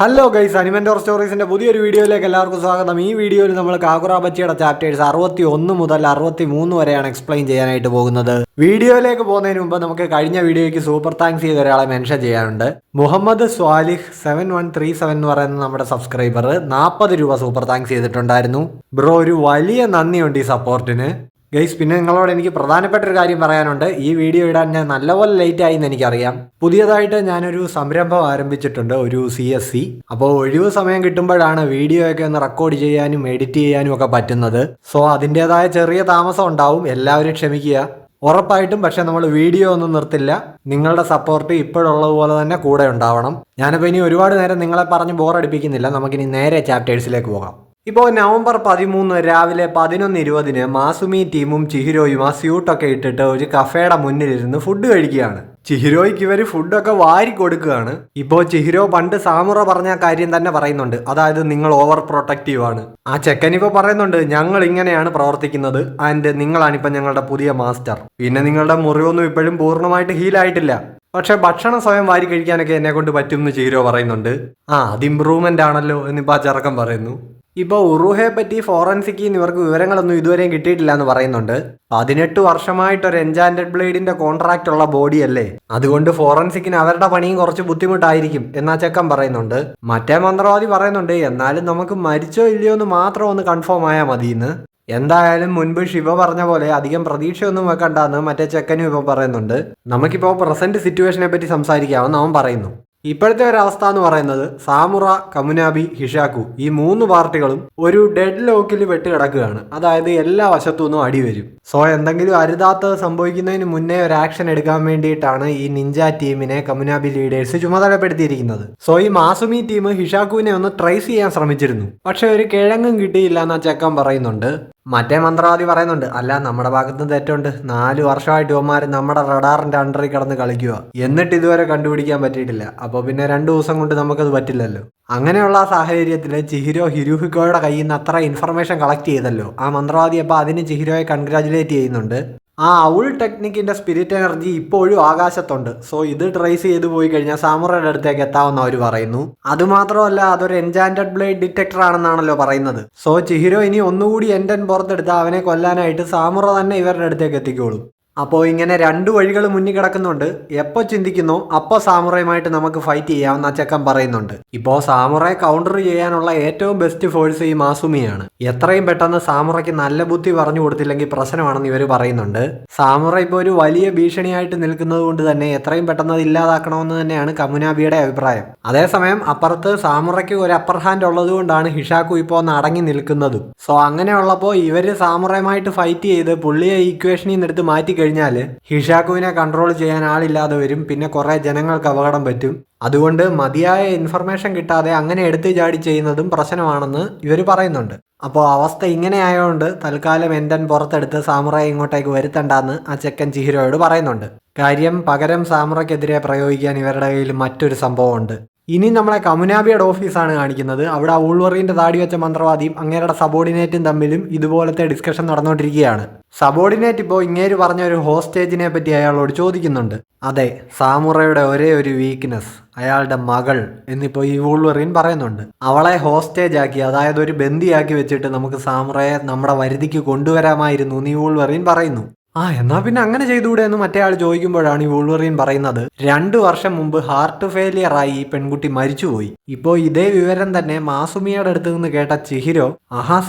Hello guys, അനിമൻറ്റോർ സ്റ്റോറീസിൻ്റെ പുതിയൊരു വീഡിയോയിലേക്ക് എല്ലാവർക്കും സ്വാഗതം. ഈ വീഡിയോയിൽ നമ്മൾ കാക്കുറ ബച്ചിയുടെ ചാപ്റ്റേഴ്സ് 61 മുതൽ 63 വരെയാണ് എക്സ്പ്ലെയിൻ ചെയ്യാനായിട്ട് പോകുന്നത്. വീഡിയോയിലേക്ക് പോകുന്നതിന് മുമ്പ് നമുക്ക് കഴിഞ്ഞ വീഡിയോയ്ക്ക് സൂപ്പർ താങ്ക്സ് ചെയ്ത ഒരാളെ മെൻഷൻ ചെയ്യാനുണ്ട്. മുഹമ്മദ് സ്വാലിഹ് 7137 എന്ന് പറയുന്ന നമ്മുടെ സബ്സ്ക്രൈബർ 40 രൂപ സൂപ്പർ താങ്ക്സ് ചെയ്തിട്ടുണ്ടായിരുന്നു. ബ്രോ, ഒരു വലിയ നന്ദിയുണ്ട് ഈ സപ്പോർട്ടിന്. ഗൈസ്, പിന്നെ നിങ്ങളോട് എനിക്ക് പ്രധാനപ്പെട്ട ഒരു കാര്യം പറയാനുണ്ട്. ഈ വീഡിയോ ഇടാൻ ഞാൻ നല്ലപോലെ ലേറ്റ് ആയി എന്ന് എനിക്കറിയാം. പുതിയതായിട്ട് ഞാനൊരു സംരംഭം ആരംഭിച്ചിട്ടുണ്ട്, ഒരു CSC. അപ്പോൾ ഒഴിവ് സമയം കിട്ടുമ്പോഴാണ് വീഡിയോ ഒക്കെ ഒന്ന് റെക്കോർഡ് ചെയ്യാനും എഡിറ്റ് ചെയ്യാനും ഒക്കെ പറ്റുന്നത്. സോ അതിൻ്റെതായ ചെറിയ താമസം ഉണ്ടാവും, എല്ലാവരും ക്ഷമിക്കുക. ഉറപ്പായിട്ടും പക്ഷെ നമ്മൾ വീഡിയോ ഒന്നും നിർത്തില്ല. നിങ്ങളുടെ സപ്പോർട്ട് ഇപ്പോഴുള്ളതുപോലെ തന്നെ കൂടെ ഉണ്ടാവണം. ഞാനിപ്പോൾ ഇനി ഒരുപാട് നേരം നിങ്ങളെ പറഞ്ഞ് ബോറടിപ്പിക്കുന്നില്ല. നമുക്കിനി നേരെ ചാപ്റ്റേഴ്സിലേക്ക് പോകാം. ഇപ്പോൾ നവംബർ 13 രാവിലെ 11:20 മാസുമി ടീമും ചിഹിരോയും ആ സ്യൂട്ടൊക്കെ ഇട്ടിട്ട് ഒരു കഫേയുടെ മുന്നിലിരുന്ന് ഫുഡ് കഴിക്കുകയാണ്. ചിഹിരോയ്ക്ക് ഇവർ ഫുഡൊക്കെ വാരി കൊടുക്കുകയാണ്. ഇപ്പോൾ ചിഹിരോ പണ്ട് സാമുറ പറഞ്ഞ കാര്യം തന്നെ പറയുന്നുണ്ട്, അതായത് നിങ്ങൾ ഓവർ പ്രൊട്ടക്റ്റീവ് ആണ്. ആ ചെക്കനിപ്പോൾ പറയുന്നുണ്ട്, ഞങ്ങൾ ഇങ്ങനെയാണ് പ്രവർത്തിക്കുന്നത് ആൻഡ് നിങ്ങളാണിപ്പോൾ ഞങ്ങളുടെ പുതിയ മാസ്റ്റർ. പിന്നെ നിങ്ങളുടെ മുറിവൊന്നും ഇപ്പോഴും പൂർണ്ണമായിട്ട് ഹീലായിട്ടില്ല, പക്ഷെ ഭക്ഷണം സ്വയം വാരി കഴിക്കാനൊക്കെ എന്നെ കൊണ്ട് പറ്റും എന്ന് ചിഹിരോ പറയുന്നുണ്ട്. അത് ഇമ്പ്രൂവ്മെന്റ് ആണല്ലോ എന്നിപ്പോൾ ആ ചെറുക്കൻ പറയുന്നു. ഇപ്പോൾ ഉറുഹയെ പറ്റി ഫോറൻസിക്കിൽ നിന്ന് ഇവർക്ക് വിവരങ്ങളൊന്നും ഇതുവരെയും കിട്ടിയിട്ടില്ല എന്ന് പറയുന്നുണ്ട്. 18 വർഷമായിട്ട് ഒരു എൻചാൻറ്റഡ് ബ്ലേഡിന്റെ കോൺട്രാക്റ്റ് ഉള്ള ബോഡിയല്ലേ, അതുകൊണ്ട് ഫോറൻസിക്കിന് അവരുടെ പണിയും കുറച്ച് ബുദ്ധിമുട്ടായിരിക്കും എന്നാ ചെക്കൻ പറയുന്നുണ്ട്. മറ്റേ മന്ത്രവാദി പറയുന്നുണ്ട്, എന്നാലും നമുക്ക് മരിച്ചോ ഇല്ലയോ എന്ന് മാത്രം ഒന്ന് കൺഫേം ആയാൽ മതിയെന്ന്. എന്തായാലും മുൻപ് ശിവ പറഞ്ഞ പോലെ അധികം പ്രതീക്ഷയൊന്നും വെക്കണ്ടെന്ന് മറ്റേ ചെക്കനും ഇപ്പോൾ പറയുന്നുണ്ട്. നമുക്കിപ്പോൾ പ്രസന്റ് സിറ്റുവേഷനെ പറ്റി സംസാരിക്കാമെന്ന് അവൻ പറയുന്നു. ഇപ്പോഴത്തെ ഒരവസ്ഥ എന്ന് പറയുന്നത് സാമുറ, കമുനാബി, ഹിഷാക്കു ഈ 3 പാർട്ടികളും ഒരു ഡെഡ് ലോക്കിൽ വെട്ടുകിടക്കുകയാണ്. അതായത് എല്ലാ വശത്തു നിന്നും അടി വരും. സോ എന്തെങ്കിലും അരുതാത്തത് സംഭവിക്കുന്നതിന് മുന്നേ ഒരു ആക്ഷൻ എടുക്കാൻ വേണ്ടിയിട്ടാണ് ഈ നിഞ്ച ടീമിനെ കമുനാബി ലീഡേഴ്സ് ചുമതലപ്പെടുത്തിയിരിക്കുന്നത്. സോ ഈ മാസുമി ടീം ഹിഷാക്കുവിനെ ഒന്ന് ട്രേസ് ചെയ്യാൻ ശ്രമിച്ചിരുന്നു, പക്ഷെ ഒരു കിഴങ്ങും കിട്ടിയില്ല എന്നാ ചെക്കൻ പറയുന്നുണ്ട്. മറ്റേ മന്ത്രവാദി പറയുന്നുണ്ട്, അല്ല നമ്മുടെ ഭാഗത്ത് തെറ്റുണ്ട്, 4 വർഷമായിട്ട് ഇവന്മാർ നമ്മുടെ റഡാറിന്റെ അണ്ടറിൽ കിടന്ന് കളിക്കുക, എന്നിട്ട് ഇതുവരെ കണ്ടുപിടിക്കാൻ പറ്റിയിട്ടില്ല. അപ്പോൾ പിന്നെ 2 ദിവസം കൊണ്ട് നമുക്കത് പറ്റില്ലല്ലോ. അങ്ങനെയുള്ള സാഹചര്യത്തിൽ ചിഹിരോ ഹിരുഹിക്കോയുടെ കയ്യിൽ നിന്ന് അത്ര ഇൻഫർമേഷൻ കളക്ട് ചെയ്തല്ലോ ആ മന്ത്രവാദി. അപ്പോൾ അതിന് ചിഹിരോയെ കൺഗ്രാജുലേറ്റ് ചെയ്യുന്നുണ്ട്. ആ ഔൾ ടെക്നിക്കിന്റെ സ്പിരിറ്റ് എനർജി ഇപ്പോഴും ആകാശത്തുണ്ട്. സോ ഇത് ട്രേസ് ചെയ്ത് പോയി കഴിഞ്ഞാൽ സാമുറയുടെ അടുത്തേക്ക് എത്താമെന്ന് അവർ പറയുന്നു. അതുമാത്രമല്ല, അതൊരു എൻചാൻറ്റഡ് ബ്ലേഡ് ഡിറ്റക്ടർ ആണെന്നാണല്ലോ പറയുന്നത്. സോ ചിഹിരോ ഇനി ഒന്നുകൂടി എൻഡൻ പുറത്തെടുത്ത് അവനെ കൊല്ലാനായിട്ട് സാമുറ തന്നെ ഇവരുടെ അടുത്തേക്ക് എത്തിക്കോളും. അപ്പോൾ ഇങ്ങനെ 2 വഴികൾ മുന്നിൽ കിടക്കുന്നുണ്ട്. എപ്പോൾ ചിന്തിക്കുന്നോ അപ്പോൾ സാമുറയുമായിട്ട് നമുക്ക് ഫൈറ്റ് ചെയ്യാമെന്ന് ചെക്കൻ പറയുന്നുണ്ട്. ഇപ്പോൾ സാമുറയെ കൗണ്ടർ ചെയ്യാനുള്ള ഏറ്റവും ബെസ്റ്റ് ഫോഴ്സ് ഈ മാസുമിയാണ്. എത്രയും പെട്ടെന്ന് സാമുറയ്ക്ക് നല്ല ബുദ്ധി പറഞ്ഞു കൊടുത്തില്ലെങ്കിൽ പ്രശ്നമാണെന്ന് ഇവർ പറയുന്നുണ്ട്. സാമുറ ഇപ്പോൾ ഒരു വലിയ ഭീഷണിയായിട്ട് നിൽക്കുന്നത് കൊണ്ട് തന്നെ എത്രയും പെട്ടെന്ന് അത് ഇല്ലാതാക്കണമെന്ന് തന്നെയാണ് കമുനാബിയുടെ അഭിപ്രായം. അതേസമയം അപ്പുറത്ത് സാമുറയ്ക്ക് ഒരു അപ്പർ ഹാൻഡ് ഉള്ളത് കൊണ്ടാണ് ഹിഷാക്കു ഇപ്പോൾ ഒന്ന് അടങ്ങി നിൽക്കുന്നതും. സോ അങ്ങനെയുള്ളപ്പോൾ ഇവർ സാമുറയുമായിട്ട് ഫൈറ്റ് ചെയ്ത് പുള്ളിയെ ഈക്വേഷനിൽ നിന്ന് എടുത്ത് മാറ്റി കഴിഞ്ഞാല് ഹിഷാക്കുവിനെ കൺട്രോൾ ചെയ്യാൻ ആളില്ലാതെ വരും. പിന്നെ കുറെ ജനങ്ങൾക്ക് അപകടം പറ്റും. അതുകൊണ്ട് മതിയായ ഇൻഫർമേഷൻ കിട്ടാതെ അങ്ങനെ എടുത്തു ചാടി ചെയ്യുന്നതും പ്രശ്നമാണെന്ന് ഇവർ പറയുന്നുണ്ട്. അപ്പോൾ അവസ്ഥ ഇങ്ങനെ ആയതുകൊണ്ട് തൽക്കാലം എൻഡൻ പുറത്തെടുത്ത് സാമുറയെ ഇങ്ങോട്ടേക്ക് വരുത്തണ്ടെന്ന് ആ ചെക്കൻ ചിഹിരോയോട് പറയുന്നുണ്ട്. കാര്യം പകരം സാമുറയ്ക്കെതിരെ പ്രയോഗിക്കാൻ ഇവരുടെ കയ്യിൽ മറ്റൊരു സംഭവമുണ്ട്. ഇനി നമ്മളെ കമുനാബിയുടെ ഓഫീസാണ് കാണിക്കുന്നത്. അവിടെ ഊൾവറിന്റെ താടി വെച്ച മന്ത്രവാദിയും അങ്ങേരുടെ സബോർഡിനേറ്റും തമ്മിലും ഇതുപോലത്തെ ഡിസ്കഷൻ നടന്നുകൊണ്ടിരിക്കുകയാണ്. സബോർഡിനേറ്റ് ഇപ്പോൾ ഇങ്ങേര് പറഞ്ഞ ഒരു ഹോസ്റ്റേജിനെ പറ്റി അയാളോട് ചോദിക്കുന്നുണ്ട്. അതെ, സാമുറയുടെ ഒരേ ഒരു വീക്ക്നെസ് അയാളുടെ മകൾ എന്നിപ്പോൾ ഈ ഊൾവറിൻ പറയുന്നുണ്ട്. അവളെ ഹോസ്റ്റേജ് ആക്കി, അതായത് ഒരു ബന്ദിയാക്കി വെച്ചിട്ട് നമുക്ക് സാമുറയെ നമ്മുടെ വരുതിക്ക് കൊണ്ടുവരാമായിരുന്നു എന്ന് ഈ ഊൾവറിൻ പറയുന്നു. എന്നാ പിന്നെ അങ്ങനെ ചെയ്തുകൂടെ എന്ന് മറ്റേ ആൾ ചോദിക്കുമ്പോഴാണ് ഈ ഊൾവറിൻ പറയുന്നത്, 2 വർഷം മുമ്പ് ഹാർട്ട് ഫെയിലിയർ ആയി ഈ പെൺകുട്ടി മരിച്ചുപോയി. ഇപ്പോൾ ഇതേ വിവരം തന്നെ മാസുമിയുടെ അടുത്ത് നിന്ന് കേട്ട ചിഹിരോ,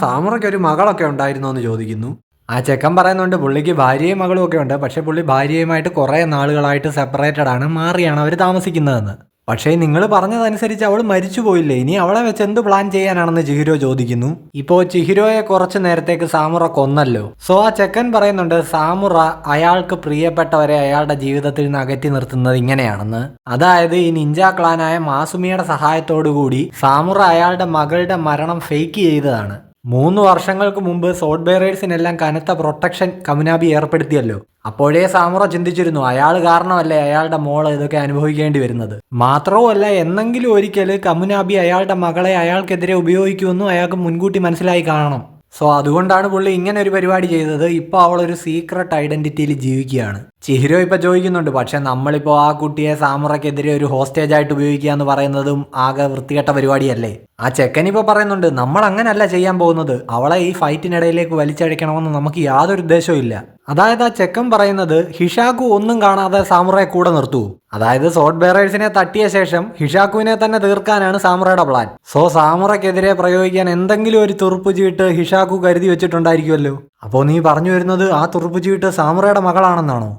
സാമുറയ്ക്ക് ഒരു മകളൊക്കെ ഉണ്ടായിരുന്നോ എന്ന് ചോദിക്കുന്നു. ആ ചെക്കൻ പറയുന്നുണ്ട്, പുള്ളിക്ക് ഭാര്യയും മകളും ഒക്കെ ഉണ്ട്, പക്ഷെ പുള്ളി ഭാര്യയുമായിട്ട് കുറേ നാളുകളായിട്ട് സെപ്പറേറ്റഡ് ആണ്, മാറിയാണ് അവർ താമസിക്കുന്നതെന്ന്. പക്ഷേ നിങ്ങൾ പറഞ്ഞതനുസരിച്ച് അവൾ മരിച്ചുപോയില്ലേ, ഇനി അവളെ വെച്ച് എന്ത് പ്ലാൻ ചെയ്യാനാണെന്ന് ചിഹിരോ ചോദിക്കുന്നു. ഇപ്പോൾ ചിഹിരോയെ കുറച്ചു നേരത്തേക്ക് സാമുറ കൊന്നല്ലോ. സോ ആ ചെക്കൻ പറയുന്നുണ്ട്, സാമുറ അയാൾക്ക് പ്രിയപ്പെട്ടവരെ അയാളുടെ ജീവിതത്തിൽ നിന്ന് അകറ്റി നിർത്തുന്നത് ഇങ്ങനെയാണെന്ന്. അതായത് ഈ നിഞ്ച ക്ലാനായ മാസുമിയുടെ സഹായത്തോടു കൂടി സാമുറ അയാളുടെ മകളുടെ മരണം ഫേക്ക് ചെയ്തതാണ്. 3 വർഷങ്ങൾക്ക് മുമ്പ് സോഡ് ബെയറേഴ്സിനെല്ലാം കനത്ത പ്രൊട്ടക്ഷൻ കമുനാബി ഏർപ്പെടുത്തിയല്ലോ. അപ്പോഴേ സാമുറ ചിന്തിച്ചിരുന്നു, അയാൾ കാരണമല്ലേ അയാളുടെ മോള് ഇതൊക്കെ അനുഭവിക്കേണ്ടി വരുന്നത്. മാത്രവുമല്ല, എന്നെങ്കിലും ഒരിക്കൽ കമുനാബി അയാളുടെ മകളെ അയാൾക്കെതിരെ ഉപയോഗിക്കുമെന്നും അയാൾക്ക് മുൻകൂട്ടി മനസ്സിലായി കാണണം. സോ അതുകൊണ്ടാണ് പുള്ളി ഇങ്ങനെ ഒരു പരിപാടി ചെയ്തത്. ഇപ്പോൾ അവളൊരു സീക്രട്ട് ഐഡന്റിറ്റിയിൽ ജീവിക്കുകയാണ്. ചിഹിരോ ഇപ്പൊ ചോദിക്കുന്നുണ്ട്, പക്ഷെ നമ്മളിപ്പോ ആ കുട്ടിയെ സാമുറയ്ക്കെതിരെ ഒരു ഹോസ്റ്റേജ് ആയിട്ട് ഉപയോഗിക്കുക എന്ന് പറയുന്നതും ആകെ വൃത്തികെട്ട പരിപാടിയല്ലേ. ആ ചെക്കൻ ഇപ്പൊ പറയുന്നുണ്ട്, നമ്മൾ അങ്ങനല്ല ചെയ്യാൻ പോകുന്നത്, അവളെ ഈ ഫൈറ്റിനിടയിലേക്ക് വലിച്ചഴിക്കണമെന്ന് നമുക്ക് യാതൊരു ഉദ്ദേശവും ഇല്ല. അതായത് ആ ചെക്കൻ പറയുന്നത് ഹിഷാക്കു ഒന്നും കാണാതെ സാമുറയെ കൂടെ നിർത്തൂ. അതായത് സോഡ് ബെയറേഴ്സിനെ തട്ടിയ ശേഷം ഹിഷാക്കുവിനെ തന്നെ തീർക്കാനാണ് സാമുറയുടെ പ്ലാൻ. സോ സാമുറയ്ക്കെതിരെ പ്രയോഗിക്കാൻ എന്തെങ്കിലും ഒരു തുറുപ്പ് ചീട്ട് ഹിഷാക്കു കരുതി വെച്ചിട്ടുണ്ടായിരിക്കുമല്ലോ. അപ്പോ നീ പറഞ്ഞു വരുന്നത് ആ തുറുപ്പ് ചീട്ട് സാമുറയുടെ മകളാണെന്നാണോ?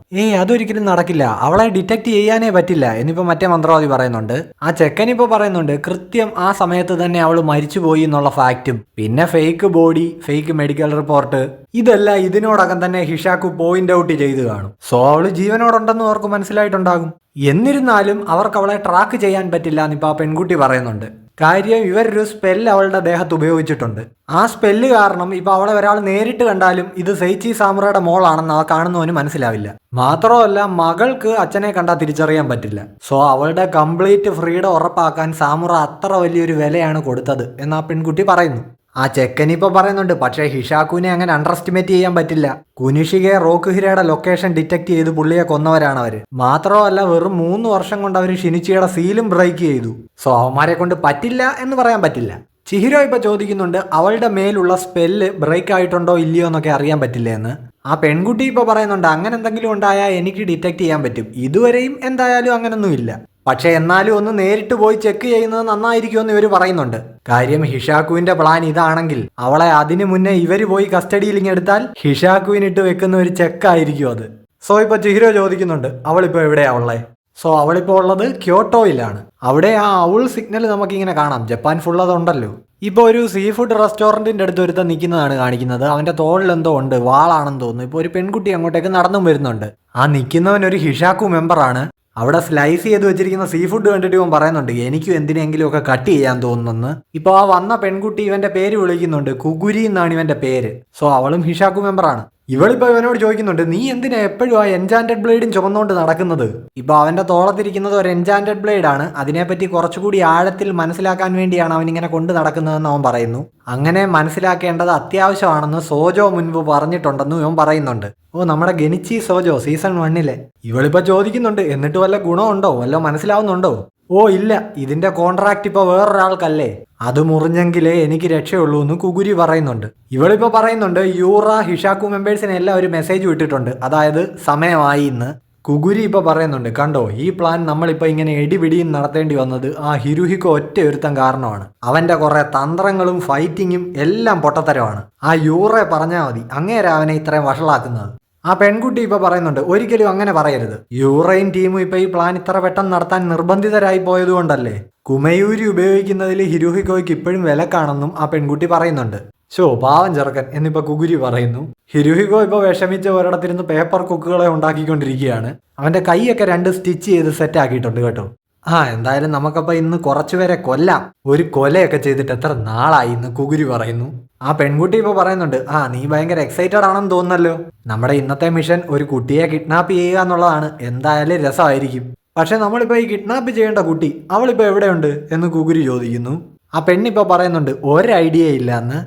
അതൊരിക്കലും നടക്കില്ല, അവളെ ഡിറ്റക്ട് ചെയ്യാനേ പറ്റില്ല എന്നിപ്പോ മറ്റേ മന്ത്രവാദി പറയുന്നുണ്ട്. ആ ചെക്കനിപ്പോ പറയുന്നുണ്ട് കൃത്യം ആ സമയത്ത് തന്നെ അവള് മരിച്ചുപോയി എന്നുള്ള ഫാക്റ്റും പിന്നെ fake body, fake medical report, ഇതെല്ലാം ഇതിനോടകം തന്നെ ഹിഷാക്കു പോയിന്റ് ഔട്ട് ചെയ്ത് കാണും. സോ അവള് ജീവനോടുണ്ടെന്ന് അവർക്ക് മനസ്സിലായിട്ടുണ്ടാകും. എന്നിരുന്നാലും അവർക്ക് അവളെ ട്രാക്ക് ചെയ്യാൻ പറ്റില്ല എന്നിപ്പോ ആ പെൺകുട്ടി പറയുന്നുണ്ട്. കാര്യം ഇവരൊരു സ്പെല്ല് അവളുടെ ദേഹത്ത് ഉപയോഗിച്ചിട്ടുണ്ട്. ആ സ്പെല്ല് കാരണം ഇപ്പൊ അവളെ ഒരാൾ നേരിട്ട് കണ്ടാലും ഇത് സെയ്ച്ചി സാമുറയുടെ മോളാണെന്ന് ആ കാണുന്നവന് മനസ്സിലാവില്ല. മാത്രമല്ല മകൾക്ക് അച്ഛനെ കണ്ടാൽ തിരിച്ചറിയാൻ പറ്റില്ല. സോ അവളുടെ കംപ്ലീറ്റ് ഫ്രീഡം ഉറപ്പാക്കാൻ സാമുറ അത്ര വലിയൊരു വിലയാണ് കൊടുത്തത് എന്ന് ആ പെൺകുട്ടി പറയുന്നു. ആ ചെക്കനിപ്പോ പറയുന്നുണ്ട്, പക്ഷേ ഹിഷാക്കുവിനെ അങ്ങനെ അണ്ടർ എസ്റ്റിമേറ്റ് ചെയ്യാൻ പറ്റില്ല. കുനിഷികെ റോക്കുഹിരയുടെ ലൊക്കേഷൻ ഡിറ്റക്ട് ചെയ്ത് പുള്ളിയെ കൊന്നവരാണ് അവര്. മാത്രമല്ല വെറും 3 വർഷം കൊണ്ട് അവർ ഷിനിച്ചിയുടെ സീലും ബ്രേക്ക് ചെയ്തു. സോ അവന്മാരെ കൊണ്ട് പറ്റില്ല എന്ന് പറയാൻ പറ്റില്ല. ചിഹിരോ ഇപ്പൊ ചോദിക്കുന്നുണ്ട് അവളുടെ മേലുള്ള സ്പെല്ല് ബ്രേക്ക് ആയിട്ടുണ്ടോ ഇല്ലയോ എന്നൊക്കെ അറിയാൻ പറ്റില്ല എന്ന്. ആ പെൺകുട്ടി ഇപ്പൊ പറയുന്നുണ്ട് അങ്ങനെ എന്തെങ്കിലും ഉണ്ടായാൽ എനിക്ക് ഡിറ്റക്ട് ചെയ്യാൻ പറ്റും. ഇതുവരെയും എന്തായാലും അങ്ങനൊന്നും ഇല്ല, പക്ഷെ എന്നാലും ഒന്ന് നേരിട്ട് പോയി ചെക്ക് ചെയ്യുന്നത് നന്നായിരിക്കുമെന്ന് ഇവർ പറയുന്നുണ്ട്. കാര്യം ഹിഷാക്കുവിന്റെ പ്ലാൻ ഇതാണെങ്കിൽ അവളെ അതിനു മുന്നേ ഇവര് പോയി കസ്റ്റഡിയിൽ ഇങ്ങെടുത്താൽ ഹിഷാക്കുവിനിട്ട് വെക്കുന്ന ഒരു ചെക്കായിരിക്കും അത്. സോ ഇപ്പൊ ചിഹിരോ ചോദിക്കുന്നുണ്ട് അവളിപ്പോ എവിടെയാ ഉള്ളേ? സോ അവളിപ്പോ ഉള്ളത് ക്യോട്ടോയിലാണ്. അവിടെ ആ ഔൾ സിഗ്നൽ നമുക്കിങ്ങനെ കാണാം, ജപ്പാൻ ഫുൾ അതുണ്ടല്ലോ. ഇപ്പോൾ ഒരു സീ ഫുഡ് റെസ്റ്റോറൻറ്റിൻ്റെ അടുത്ത് ഒരുത്തൻ നിൽക്കുന്നതാണ് കാണിക്കുന്നത്. അവൻ്റെ തോളിൽ എന്തോ ഉണ്ട്, വാളാണെന്ന് തോന്നുന്നു. ഇപ്പോൾ ഒരു പെൺകുട്ടി അങ്ങോട്ടേക്ക് നടന്നും വരുന്നുണ്ട്. ആ നിൽക്കുന്നവൻ ഒരു ഹിഷാക്കു മെമ്പറാണ്. അവിടെ സ്ലൈസ് ചെയ്ത് വെച്ചിരിക്കുന്ന സീ ഫുഡ് കണ്ടിട്ട് ഇവൻ പറയുന്നുണ്ട് എനിക്കും എന്തിനെങ്കിലും ഒക്കെ കട്ട് ചെയ്യാൻ തോന്നുന്നെന്ന്. ഇപ്പോൾ ആ വന്ന പെൺകുട്ടി ഇവന്റെ പേര് വിളിക്കുന്നുണ്ട്, കുഗുരി എന്നാണ് ഇവന്റെ പേര്. സോ അവളും ഹിഷാക്കു മെമ്പറാണ്. ഇവളിപ്പോ ഇവനോട് ചോദിക്കുന്നുണ്ട് നീ എന്തിനാ എപ്പോഴും ആ എൻചാന്റഡ് ബ്ലേഡും ചുമന്നുകൊണ്ട് നടക്കുന്നത്? ഇപ്പൊ അവന്റെ തോളത്തിരിക്കുന്നത് ഒരു എൻചാന്റഡ് ബ്ലേഡ് ആണ്. അതിനെപ്പറ്റി കുറച്ചുകൂടി ആഴത്തിൽ മനസ്സിലാക്കാൻ വേണ്ടിയാണ് അവൻ ഇങ്ങനെ കൊണ്ട് നടക്കുന്നതെന്ന് അവൻ പറയുന്നു. അങ്ങനെ മനസ്സിലാക്കേണ്ടത് അത്യാവശ്യമാണെന്ന് സോജോ മുൻപ് പറഞ്ഞിട്ടുണ്ടെന്നും ഇവൻ പറയുന്നുണ്ട്. ഓ, നമ്മുടെ ഗെനിച്ചി സോജോ സീസൺ 1 ഇവളിപ്പോ ചോദിക്കുന്നുണ്ട് എന്നിട്ട് വല്ല ഗുണമുണ്ടോ, വല്ല മനസ്സിലാവുന്നുണ്ടോ? ഓ ഇല്ല, ഇതിന്റെ കോൺട്രാക്ട് ഇപ്പൊ വേറൊരാൾക്കല്ലേ, അത് മുറിഞ്ഞെങ്കിലേ എനിക്ക് രക്ഷയുള്ളൂ എന്ന് കുഗുരി പറയുന്നുണ്ട്. ഇവളിപ്പോ പറയുന്നുണ്ട് യൂറ ഹിഷാക്കു മെമ്പേഴ്സിനെ എല്ലാം ഒരു മെസ്സേജ് വിട്ടിട്ടുണ്ട്, അതായത് സമയമായി എന്ന്. കുഗുരി ഇപ്പൊ പറയുന്നുണ്ട് കണ്ടോ, ഈ പ്ലാൻ നമ്മളിപ്പോ ഇങ്ങനെ എടിപിടിയും നടത്തേണ്ടി വന്നത് ആ ഹിരുഹിക്കോ ഒറ്റ ഒരുത്തൻ കാരണമാണ്. അവന്റെ കുറെ തന്ത്രങ്ങളും ഫൈറ്റിങ്ങും എല്ലാം പൊട്ടത്തരമാണ്. ആ യൂറെ പറഞ്ഞാൽ മതി, അങ്ങേരെ അവനെ ഇത്രയും വഷളാക്കുന്നത്. ആ പെൺകുട്ടി ഇപ്പൊ പറയുന്നുണ്ട് ഒരിക്കലും അങ്ങനെ പറയരുത്. യൂറയും ടീമും ഇപ്പൊ ഈ പ്ലാൻ ഇത്ര പെട്ടെന്ന് നടത്താൻ നിർബന്ധിതരായി പോയതുകൊണ്ടല്ലേ. കുമയൂരി ഉപയോഗിക്കുന്നതിൽ ഹിരുഹിക്കോയ്ക്ക് ഇപ്പോഴും വിലക്കാണെന്നും ആ പെൺകുട്ടി പറയുന്നുണ്ട്. പാവം ചെറുക്കൻ എന്നിപ്പോ കുഗുരി പറയുന്നു. ഹിരുഹിക്കോ ഇപ്പൊ വിഷമിച്ച ഒരിടത്തിരുന്ന് പേപ്പർ കുക്കുകളെ ഉണ്ടാക്കിക്കൊണ്ടിരിക്കുകയാണ്. അവന്റെ കൈയൊക്കെ 2 സ്റ്റിച്ച് ചെയ്ത് സെറ്റ് ആക്കിയിട്ടുണ്ട് കേട്ടോ. എന്തായാലും നമുക്കപ്പോ ഇന്ന് കുറച്ചുപേരെ കൊല്ലാം. ഒരു കൊലയൊക്കെ ചെയ്തിട്ട് എത്ര നാളായി എന്ന് കുഗുരി പറയുന്നു. ആ പെൺകുട്ടി ഇപ്പൊ പറയുന്നുണ്ട് നീ ഭയങ്കര എക്സൈറ്റഡ് ആണെന്ന് തോന്നുന്നല്ലോ. നമ്മുടെ ഇന്നത്തെ മിഷൻ ഒരു കുട്ടിയെ കിഡ്നാപ്പ് ചെയ്യുക എന്നുള്ളതാണ്. എന്തായാലും രസമായിരിക്കും. പക്ഷെ നമ്മളിപ്പോ ഈ കിഡ്നാപ്പ് ചെയ്യേണ്ട കുട്ടി അവളിപ്പോ എവിടെയുണ്ട് എന്ന് കുഗുരി ചോദിക്കുന്നു. ആ പെണ്ണിപ്പോ പറയുന്നുണ്ട് ഒരു ഐഡിയ ഇല്ല എന്ന്.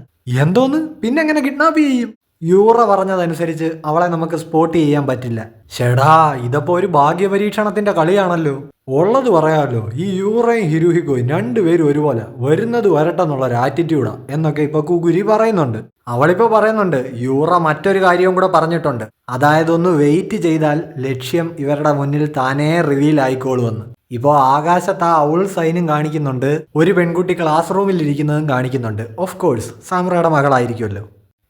എന്തോന്ന്, പിന്നെ എങ്ങനെ കിഡ്നാപ്പ് ചെയ്യും? യൂറ പറഞ്ഞതനുസരിച്ച് അവളെ നമുക്ക് സ്പോട്ട് ചെയ്യാൻ പറ്റില്ല. ഷെടാ, ഇതപ്പോ ഒരു ഭാഗ്യപരീക്ഷണത്തിന്റെ കളിയാണല്ലോ. ഉള്ളത് പറയാമല്ലോ, ഈ യൂറയും ഹിരുഹിക്കോയും 2 പേരും ഒരുപോലെ വരുന്നത് വരട്ടെന്നുള്ള ഒരു ആറ്റിറ്റ്യൂഡാ എന്നൊക്കെ ഇപ്പൊ കുഗുരി പറയുന്നുണ്ട്. അവളിപ്പോ പറയുന്നുണ്ട് യൂറ മറ്റൊരു കാര്യവും കൂടെ പറഞ്ഞിട്ടുണ്ട്, അതായത് ഒന്ന് വെയിറ്റ് ചെയ്താൽ ലക്ഷ്യം ഇവരുടെ മുന്നിൽ താനേ റിവീൽ ആയിക്കോളുമെന്ന്. ഇപ്പോ ആകാശത്ത് ആ ഔൾ സൈനും കാണിക്കുന്നുണ്ട്, ഒരു പെൺകുട്ടി ക്ലാസ് റൂമിൽ ഇരിക്കുന്നതും കാണിക്കുന്നുണ്ട്. ഓഫ് കോഴ്സ് സാമ്രയുടെ മകളായിരിക്കുമല്ലോ.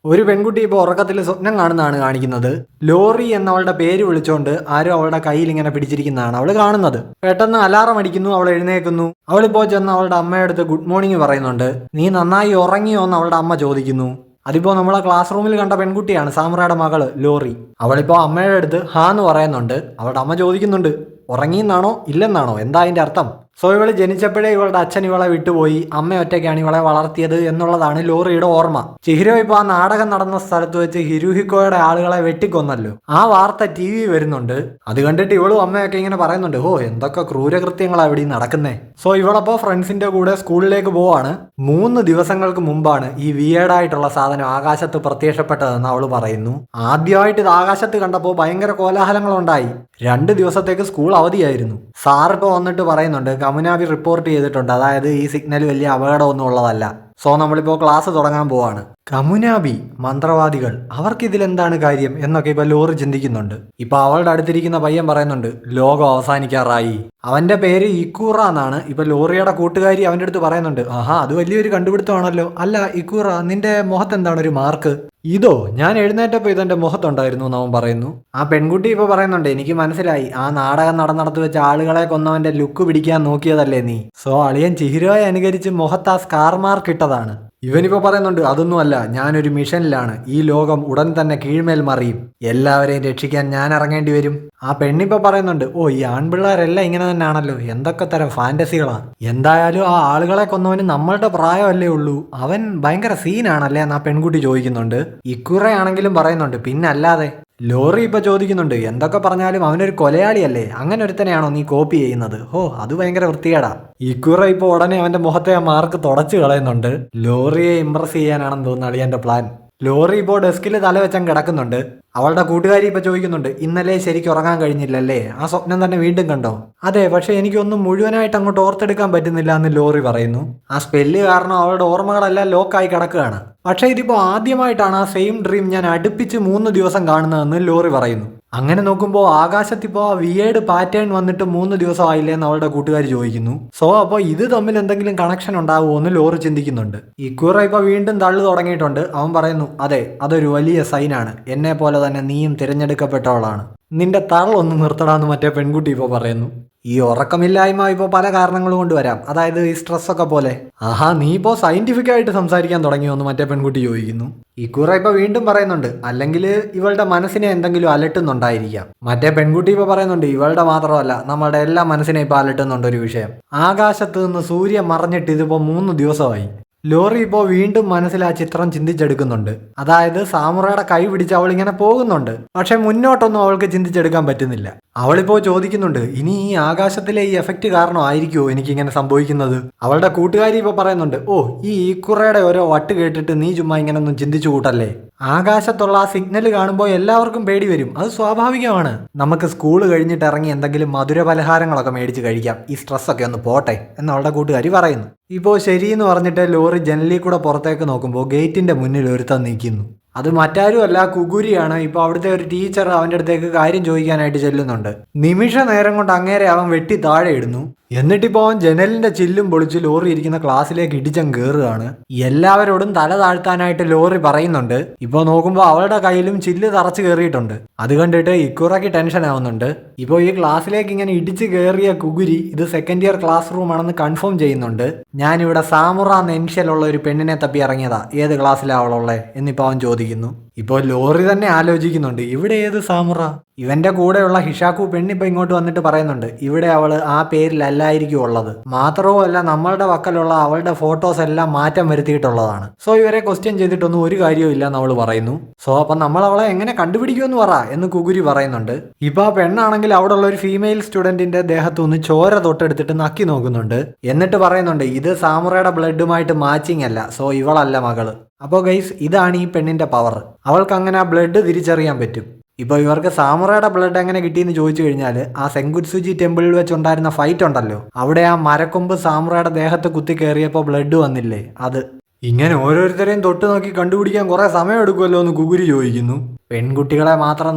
ഒരു പെൺകുട്ടി ഇപ്പോൾ ഉറക്കത്തിൽ സ്വപ്നം കാണുന്നതാണ് കാണിക്കുന്നത്. ലോറി എന്നവളുടെ പേര് വിളിച്ചുകൊണ്ട് ആരും അവളുടെ കയ്യിൽ ഇങ്ങനെ പിടിച്ചിരിക്കുന്നതാണ് അവൾ കാണുന്നത്. പെട്ടെന്ന് അലാറം അടിക്കുന്നു, അവൾ എഴുന്നേക്കുന്നു. അവളിപ്പോൾ ചെന്ന് അവളുടെ അമ്മയടുത്ത് ഗുഡ് മോർണിംഗ് പറയുന്നുണ്ട്. നീ നന്നായി ഉറങ്ങിയോ എന്ന് അവളുടെ അമ്മ ചോദിക്കുന്നു. അതിപ്പോ നമ്മളെ ക്ലാസ് റൂമിൽ കണ്ട പെൺകുട്ടിയാണ്, സാമ്രയുടെ മകള് ലോറി. അവളിപ്പോ അമ്മയുടെ അടുത്ത് ഹാന്ന് പറയുന്നുണ്ട്. അവളുടെ അമ്മ ചോദിക്കുന്നുണ്ട് ഉറങ്ങിയെന്നാണോ ഇല്ലെന്നാണോ, എന്താ അതിന്റെ അർത്ഥം? സോ ഇവള് ജനിച്ചപ്പോഴേ ഇവളുടെ അച്ഛൻ ഇവളെ വിട്ടുപോയി, അമ്മ ഒറ്റയ്ക്കാണ് ഇവളെ വളർത്തിയത് എന്നുള്ളതാണ് ലോറിയുടെ ഓർമ്മ. ചിഹിരോ ഇപ്പൊ ആ നാടകം നടന്ന സ്ഥലത്ത് വെച്ച് ഹിരുഹിക്കോയുടെ ആളുകളെ വെട്ടിക്കൊന്നല്ലോ, ആ വാർത്ത TV വരുന്നുണ്ട്. അത് കണ്ടിട്ട് ഇവളും അമ്മയൊക്കെ ഇങ്ങനെ പറയുന്നുണ്ട്, ഓ എന്തൊക്കെ ക്രൂരകൃത്യങ്ങളാണ് ഇവിടെ നടക്കുന്നേ. സോ ഇവളപ്പോ ഫ്രണ്ട്സിന്റെ കൂടെ സ്കൂളിലേക്ക് പോവാണ്. 3 ദിവസങ്ങൾക്ക് മുമ്പാണ് ഈ വിയേഡായിട്ടുള്ള സാധനം ആകാശത്ത് പ്രത്യക്ഷപ്പെട്ടതെന്ന് അവള് പറയുന്നു. ആദ്യമായിട്ട് ഇത് ആകാശത്ത് കണ്ടപ്പോൾ ഭയങ്കര കോലാഹലങ്ങളുണ്ടായി. 2 ദിവസത്തേക്ക് സ്കൂൾ അവധിയായിരുന്നു. സാറിപ്പോൾ വന്നിട്ട് പറയുന്നുണ്ട് കമുനാബി റിപ്പോർട്ട് ചെയ്തിട്ടുണ്ട്, അതായത് ഈ സിഗ്നൽ വലിയ അപകടമൊന്നും ഉള്ളതല്ല. സോ നമ്മളിപ്പോൾ ക്ലാസ് തുടങ്ങാൻ പോവാണ്. കമുനാബി മന്ത്രവാദികൾ, അവർക്കിതിലെന്താണ് കാര്യം എന്നൊക്കെ ഇപ്പൊ ലോറി ചിന്തിക്കുന്നുണ്ട്. ഇപ്പൊ അവളുടെ അടുത്തിരിക്കുന്ന പയ്യൻ പറയുന്നുണ്ട് ലോകം അവസാനിക്കാറായി. അവന്റെ പേര് ഇക്കൂറ എന്നാണ്. ഇപ്പൊ ലോറിയുടെ കൂട്ടുകാരി അവന്റെ അടുത്ത് പറയുന്നുണ്ട്, ആഹാ അത് വലിയൊരു കണ്ടുപിടുത്തമാണല്ലോ. അല്ല ഇക്കൂറ, നിന്റെ മുഖത്ത് എന്താണ് ഒരു മാർക്ക്? ഇതോ, ഞാൻ എഴുന്നേറ്റപ്പോ ഇതെന്റെ മുഖത്തുണ്ടായിരുന്നു എന്ന് അവൻ പറയുന്നു. ആ പെൺകുട്ടി ഇപ്പൊ പറയുന്നുണ്ട്, എനിക്ക് മനസ്സിലായി, ആ നാടകം നടന്നിടത്ത് വെച്ച് ആളുകളെ കൊന്നവന്റെ ലുക്ക് പിടിക്കാൻ നോക്കിയതല്ലേ നീ. സോ അളിയൻ ചിഹിരോയെ അനുകരിച്ച് മുഖത്ത് ആ സ്കാർ മാർക്ക് ഇട്ടതാണ്. ഇവനിപ്പോ പറയുന്നുണ്ട്, അതൊന്നുമല്ല, ഞാനൊരു മിഷനിലാണ്, ഈ ലോകം ഉടൻ തന്നെ കീഴ്മേൽ മറിയും, എല്ലാവരെയും രക്ഷിക്കാൻ ഞാൻ ഇറങ്ങേണ്ടി വരും. ആ പെണ്ണിപ്പോ പറയുന്നുണ്ട്, ഓ ഈ ആൺപിള്ളേരെല്ലാം ഇങ്ങനെ തന്നെയാണല്ലോ, എന്തൊക്കെ തരം ഫാന്റസികളാ. എന്തായാലും ആ ആളുകളെ കൊന്നവന് നമ്മളുടെ പ്രായമല്ലേ ഉള്ളൂ, അവൻ ഭയങ്കര സീനാണല്ലേ എന്ന് ആ പെൺകുട്ടി ചോദിക്കുന്നുണ്ട്. ഇക്കുറയാണെങ്കിലും പറയുന്നുണ്ട്, പിന്നല്ലാതെ. ലോറി ഇപ്പൊ ചോദിക്കുന്നുണ്ട്, എന്തൊക്കെ പറഞ്ഞാലും അവനൊരു കൊലയാളിയല്ലേ, അങ്ങനെ ഒരുത്തനെയാണോ നീ കോപ്പി ചെയ്യുന്നത്? ഓ അത് ഭയങ്കര വൃത്തികേടാ. ഇക്കുറ ഇപ്പൊ ഉടനെ അവന്റെ മുഖത്തെ ആ മാർക്ക് തുടച്ചു കളയുന്നുണ്ട്. ലോറിയെ ഇംപ്രസ് ചെയ്യാനാണെന്ന് തോന്നുന്നു അളിയന്റെ പ്ലാൻ. ലോറി ഇപ്പോൾ ഡെസ്കിൽ തല വെച്ചാൽ കിടക്കുന്നുണ്ട്. അവളുടെ കൂട്ടുകാരി ഇപ്പൊ ചോദിക്കുന്നുണ്ട്, ഇന്നലെ ശരിക്കും ഉറങ്ങാൻ കഴിഞ്ഞില്ലല്ലേ, ആ സ്വപ്നം തന്നെ വീണ്ടും കണ്ടോ? അതെ, പക്ഷെ എനിക്കൊന്നും മുഴുവനായിട്ട് അങ്ങോട്ട് ഓർത്തെടുക്കാൻ പറ്റുന്നില്ല എന്ന് ലോറി പറയുന്നു. ആ സ്പെല്ല് കാരണം അവളുടെ ഓർമ്മകളെല്ലാം ലോക്കായി കിടക്കുകയാണ്. പക്ഷെ ഇതിപ്പോ ആദ്യമായിട്ടാണ് ആ സെയിം ഡ്രീം ഞാൻ അടുപ്പിച്ച് 3 ദിവസം കാണുന്നതെന്ന് ലോറി പറയുന്നു. അങ്ങനെ നോക്കുമ്പോൾ ആകാശത്തിപ്പോ ആ വിയേഡ് പാറ്റേൺ വന്നിട്ട് 3 ദിവസം ആയില്ലേ എന്ന് അവളുടെ കൂട്ടുകാർ ചോദിക്കുന്നു. സോ അപ്പോൾ ഇത് തമ്മിൽ എന്തെങ്കിലും കണക്ഷൻ ഉണ്ടാവുമോ എന്ന് ലോറി ചിന്തിക്കുന്നുണ്ട്. ഇക്കുറ ഇപ്പൊ വീണ്ടും തള്ളു തുടങ്ങിയിട്ടുണ്ട്. അവൻ പറയുന്നു, അതെ അതൊരു വലിയ സൈനാണ്, എന്നെ പോലെ തന്നെ നീയും തിരഞ്ഞെടുക്കപ്പെട്ടവളാണ്, നിന്റെ തള്ളൊന്ന് നിർത്തടാന്ന് മറ്റേ പെൺകുട്ടി ഇപ്പോൾ പറയുന്നു. ഈ ഉറക്കമില്ലായ്മ ഇപ്പോൾ പല കാരണങ്ങൾ കൊണ്ട് വരാം, അതായത് ഈ സ്ട്രെസ്സൊക്കെ പോലെ. ആഹാ നീ ഇപ്പോൾ സയന്റിഫിക് ആയിട്ട് സംസാരിക്കാൻ തുടങ്ങിയോ എന്ന് മറ്റേ പെൺകുട്ടി ചോദിക്കുന്നു. ഇക്കുറ ഇപ്പൊ വീണ്ടും പറയുന്നുണ്ട്, അല്ലെങ്കിൽ ഇവളുടെ മനസ്സിനെ എന്തെങ്കിലും അലട്ടുന്നുണ്ടായിരിക്കാം. മറ്റേ പെൺകുട്ടി ഇപ്പൊ പറയുന്നുണ്ട്, ഇവളുടെ മാത്രമല്ല നമ്മളുടെ എല്ലാ മനസ്സിനെ ഇപ്പൊ അലട്ടുന്നുണ്ട് ഒരു വിഷയം. ആകാശത്ത് നിന്ന് സൂര്യൻ മറഞ്ഞിട്ട് ഇതിപ്പോ 3 ദിവസമായി. ലോറി ഇപ്പോൾ വീണ്ടും മനസ്സിൽ ആ ചിത്രം ചിന്തിച്ചെടുക്കുന്നുണ്ട്. അതായത് സാമുറയുടെ കൈ പിടിച്ച് അവൾ ഇങ്ങനെ പോകുന്നുണ്ട്, പക്ഷെ മുന്നോട്ടൊന്നും അവൾക്ക് ചിന്തിച്ചെടുക്കാൻ പറ്റുന്നില്ല. അവളിപ്പോ ചോദിക്കുന്നുണ്ട്, ഇനി ഈ ആകാശത്തിലെ ഈ എഫക്റ്റ് കാരണം ആയിരിക്കുമോ എനിക്കിങ്ങനെ സംഭവിക്കുന്നത്? അവളുടെ കൂട്ടുകാരി ഇപ്പൊ പറയുന്നുണ്ട്, ഓ ഈ ഈക്കുറയുടെ ഓരോ വട്ട് കേട്ടിട്ട് നീ ചുമ്മാ ഇങ്ങനെ ഒന്നും ചിന്തിച്ചു കൂട്ടല്ലേ. ആകാശത്തുള്ള ആ സിഗ്നൽ കാണുമ്പോൾ എല്ലാവർക്കും പേടി വരും, അത് സ്വാഭാവികമാണ്. നമുക്ക് സ്കൂള് കഴിഞ്ഞിട്ട് ഇറങ്ങി എന്തെങ്കിലും മധുര പലഹാരങ്ങളൊക്കെ മേടിച്ച് കഴിക്കാം, ഈ സ്ട്രെസ്സൊക്കെ ഒന്ന് പോട്ടെ എന്ന് അവളുടെ കൂട്ടുകാരി പറയുന്നു. ഇപ്പോൾ ശരിയെന്ന് പറഞ്ഞിട്ട് ലോറി ജനലിൽ കൂടെ പുറത്തേക്ക് നോക്കുമ്പോൾ ഗേറ്റിന്റെ മുന്നിൽ ഒരുത്തൻ നിൽക്കുന്നു. അത് മറ്റാരുമല്ല, കുഗുരിയാണ്. ഇപ്പൊ അവിടുത്തെ ഒരു ടീച്ചർ അവന്റെ അടുത്തേക്ക് കാര്യം ചോദിക്കാനായിട്ട് ചെല്ലുന്നുണ്ട്. നിമിഷ നേരം കൊണ്ട് അങ്ങേരെ അവൻ വെട്ടി താഴെ ഇടുന്നു. എന്നിട്ടിപ്പോ അവൻ ജനലിന്റെ ചില്ലും പൊളിച്ച് ലോറി ഇരിക്കുന്ന ക്ലാസ്സിലേക്ക് ഇടിച്ചം കയറുകയാണ്. എല്ലാവരോടും തല താഴ്ത്താനായിട്ട് ലോറി പറയുന്നുണ്ട്. ഇപ്പൊ നോക്കുമ്പോൾ അവളുടെ കയ്യിലും ചില്ല് തറച്ചു കയറിയിട്ടുണ്ട്. അത് കണ്ടിട്ട് ഇക്കുറയ്ക്ക് ടെൻഷൻ ആവുന്നുണ്ട്. ഇപ്പോൾ ഈ ക്ലാസ്സിലേക്ക് ഇങ്ങനെ ഇടിച്ച് കയറിയ കുഗുരി ഇത് സെക്കൻഡ് ഇയർ ക്ലാസ് റൂം ആണെന്ന് കൺഫേം ചെയ്യുന്നുണ്ട്. ഞാനിവിടെ സാമുറ എന്ന ഇനിഷ്യലുള്ള ഒരു പെണ്ണിനെ തപ്പി ഇറങ്ങിയതാ, ഏത് ക്ലാസ്സിലാ അവളുള്ളേ എന്നിപ്പോ അവൻ ചോദിക്കുന്നു. ഇപ്പോൾ ലോറി തന്നെ ആലോചിക്കുന്നുണ്ട്, ഇവിടെ ഏത് സാമുറ? ഇവന്റെ കൂടെയുള്ള ഹിഷാക്കു പെണ്ണിപ്പോ ഇങ്ങോട്ട് വന്നിട്ട് പറയുന്നുണ്ട്, ഇവിടെ അവള് ആ പേരിലല്ലായിരിക്കും ഉള്ളത്, മാത്രവുമല്ല നമ്മളുടെ വക്കലുള്ള അവളുടെ ഫോട്ടോസ് എല്ലാം മാറ്റം വരുത്തിയിട്ടുള്ളതാണ്. സോ ഇവരെ ക്വസ്റ്റ്യൻ ചെയ്തിട്ടൊന്നും ഒരു കാര്യവും ഇല്ലെന്ന് അവള് പറയുന്നു. സോ അപ്പൊ നമ്മൾ അവളെ എങ്ങനെ കണ്ടുപിടിക്കുമെന്ന് പറ എന്ന് കുഗുരി പറയുന്നുണ്ട്. ഇപ്പൊ ആ പെണ്ണാണെങ്കിൽ അവിടെ ഉള്ള ഒരു ഫീമെയിൽ സ്റ്റുഡന്റിന്റെ ദേഹത്തുനിന്ന് ചോര തൊട്ടെടുത്തിട്ട് നക്കി നോക്കുന്നുണ്ട്. എന്നിട്ട് പറയുന്നുണ്ട്, ഇത് സാമുറയുടെ ബ്ലഡുമായിട്ട് മാച്ചിങ് അല്ല, സോ ഇവളല്ല മകള്. അപ്പോൾ ഗൈസ് ഇതാണ് ഈ പെണ്ണിന്റെ പവർ. അവൾക്ക് അങ്ങനെ ആ ബ്ലഡ് തിരിച്ചറിയാൻ പറ്റും. ഇപ്പോൾ ഇവർക്ക് സാമുറയുടെ ബ്ലഡ് എങ്ങനെ കിട്ടിയെന്ന് ചോദിച്ചു കഴിഞ്ഞാൽ, ആ സെങ്കുത്സുജി ടെമ്പിളിൽ വെച്ചുണ്ടായിരുന്ന ഫൈറ്റ് ഉണ്ടല്ലോ, അവിടെ ആ മരക്കൊമ്പ് സാമുറയുടെ ദേഹത്ത് കുത്തി കയറിയപ്പോൾ ബ്ലഡ് വന്നില്ലേ, അത്. ഇങ്ങനെ ഓരോരുത്തരെയും തൊട്ട് നോക്കി കണ്ടുപിടിക്കാൻ കുറെ സമയം എടുക്കുമല്ലോ എന്ന് കുഗുരി ചോദിക്കുന്നു. പെൺകുട്ടികളെ മാത്രം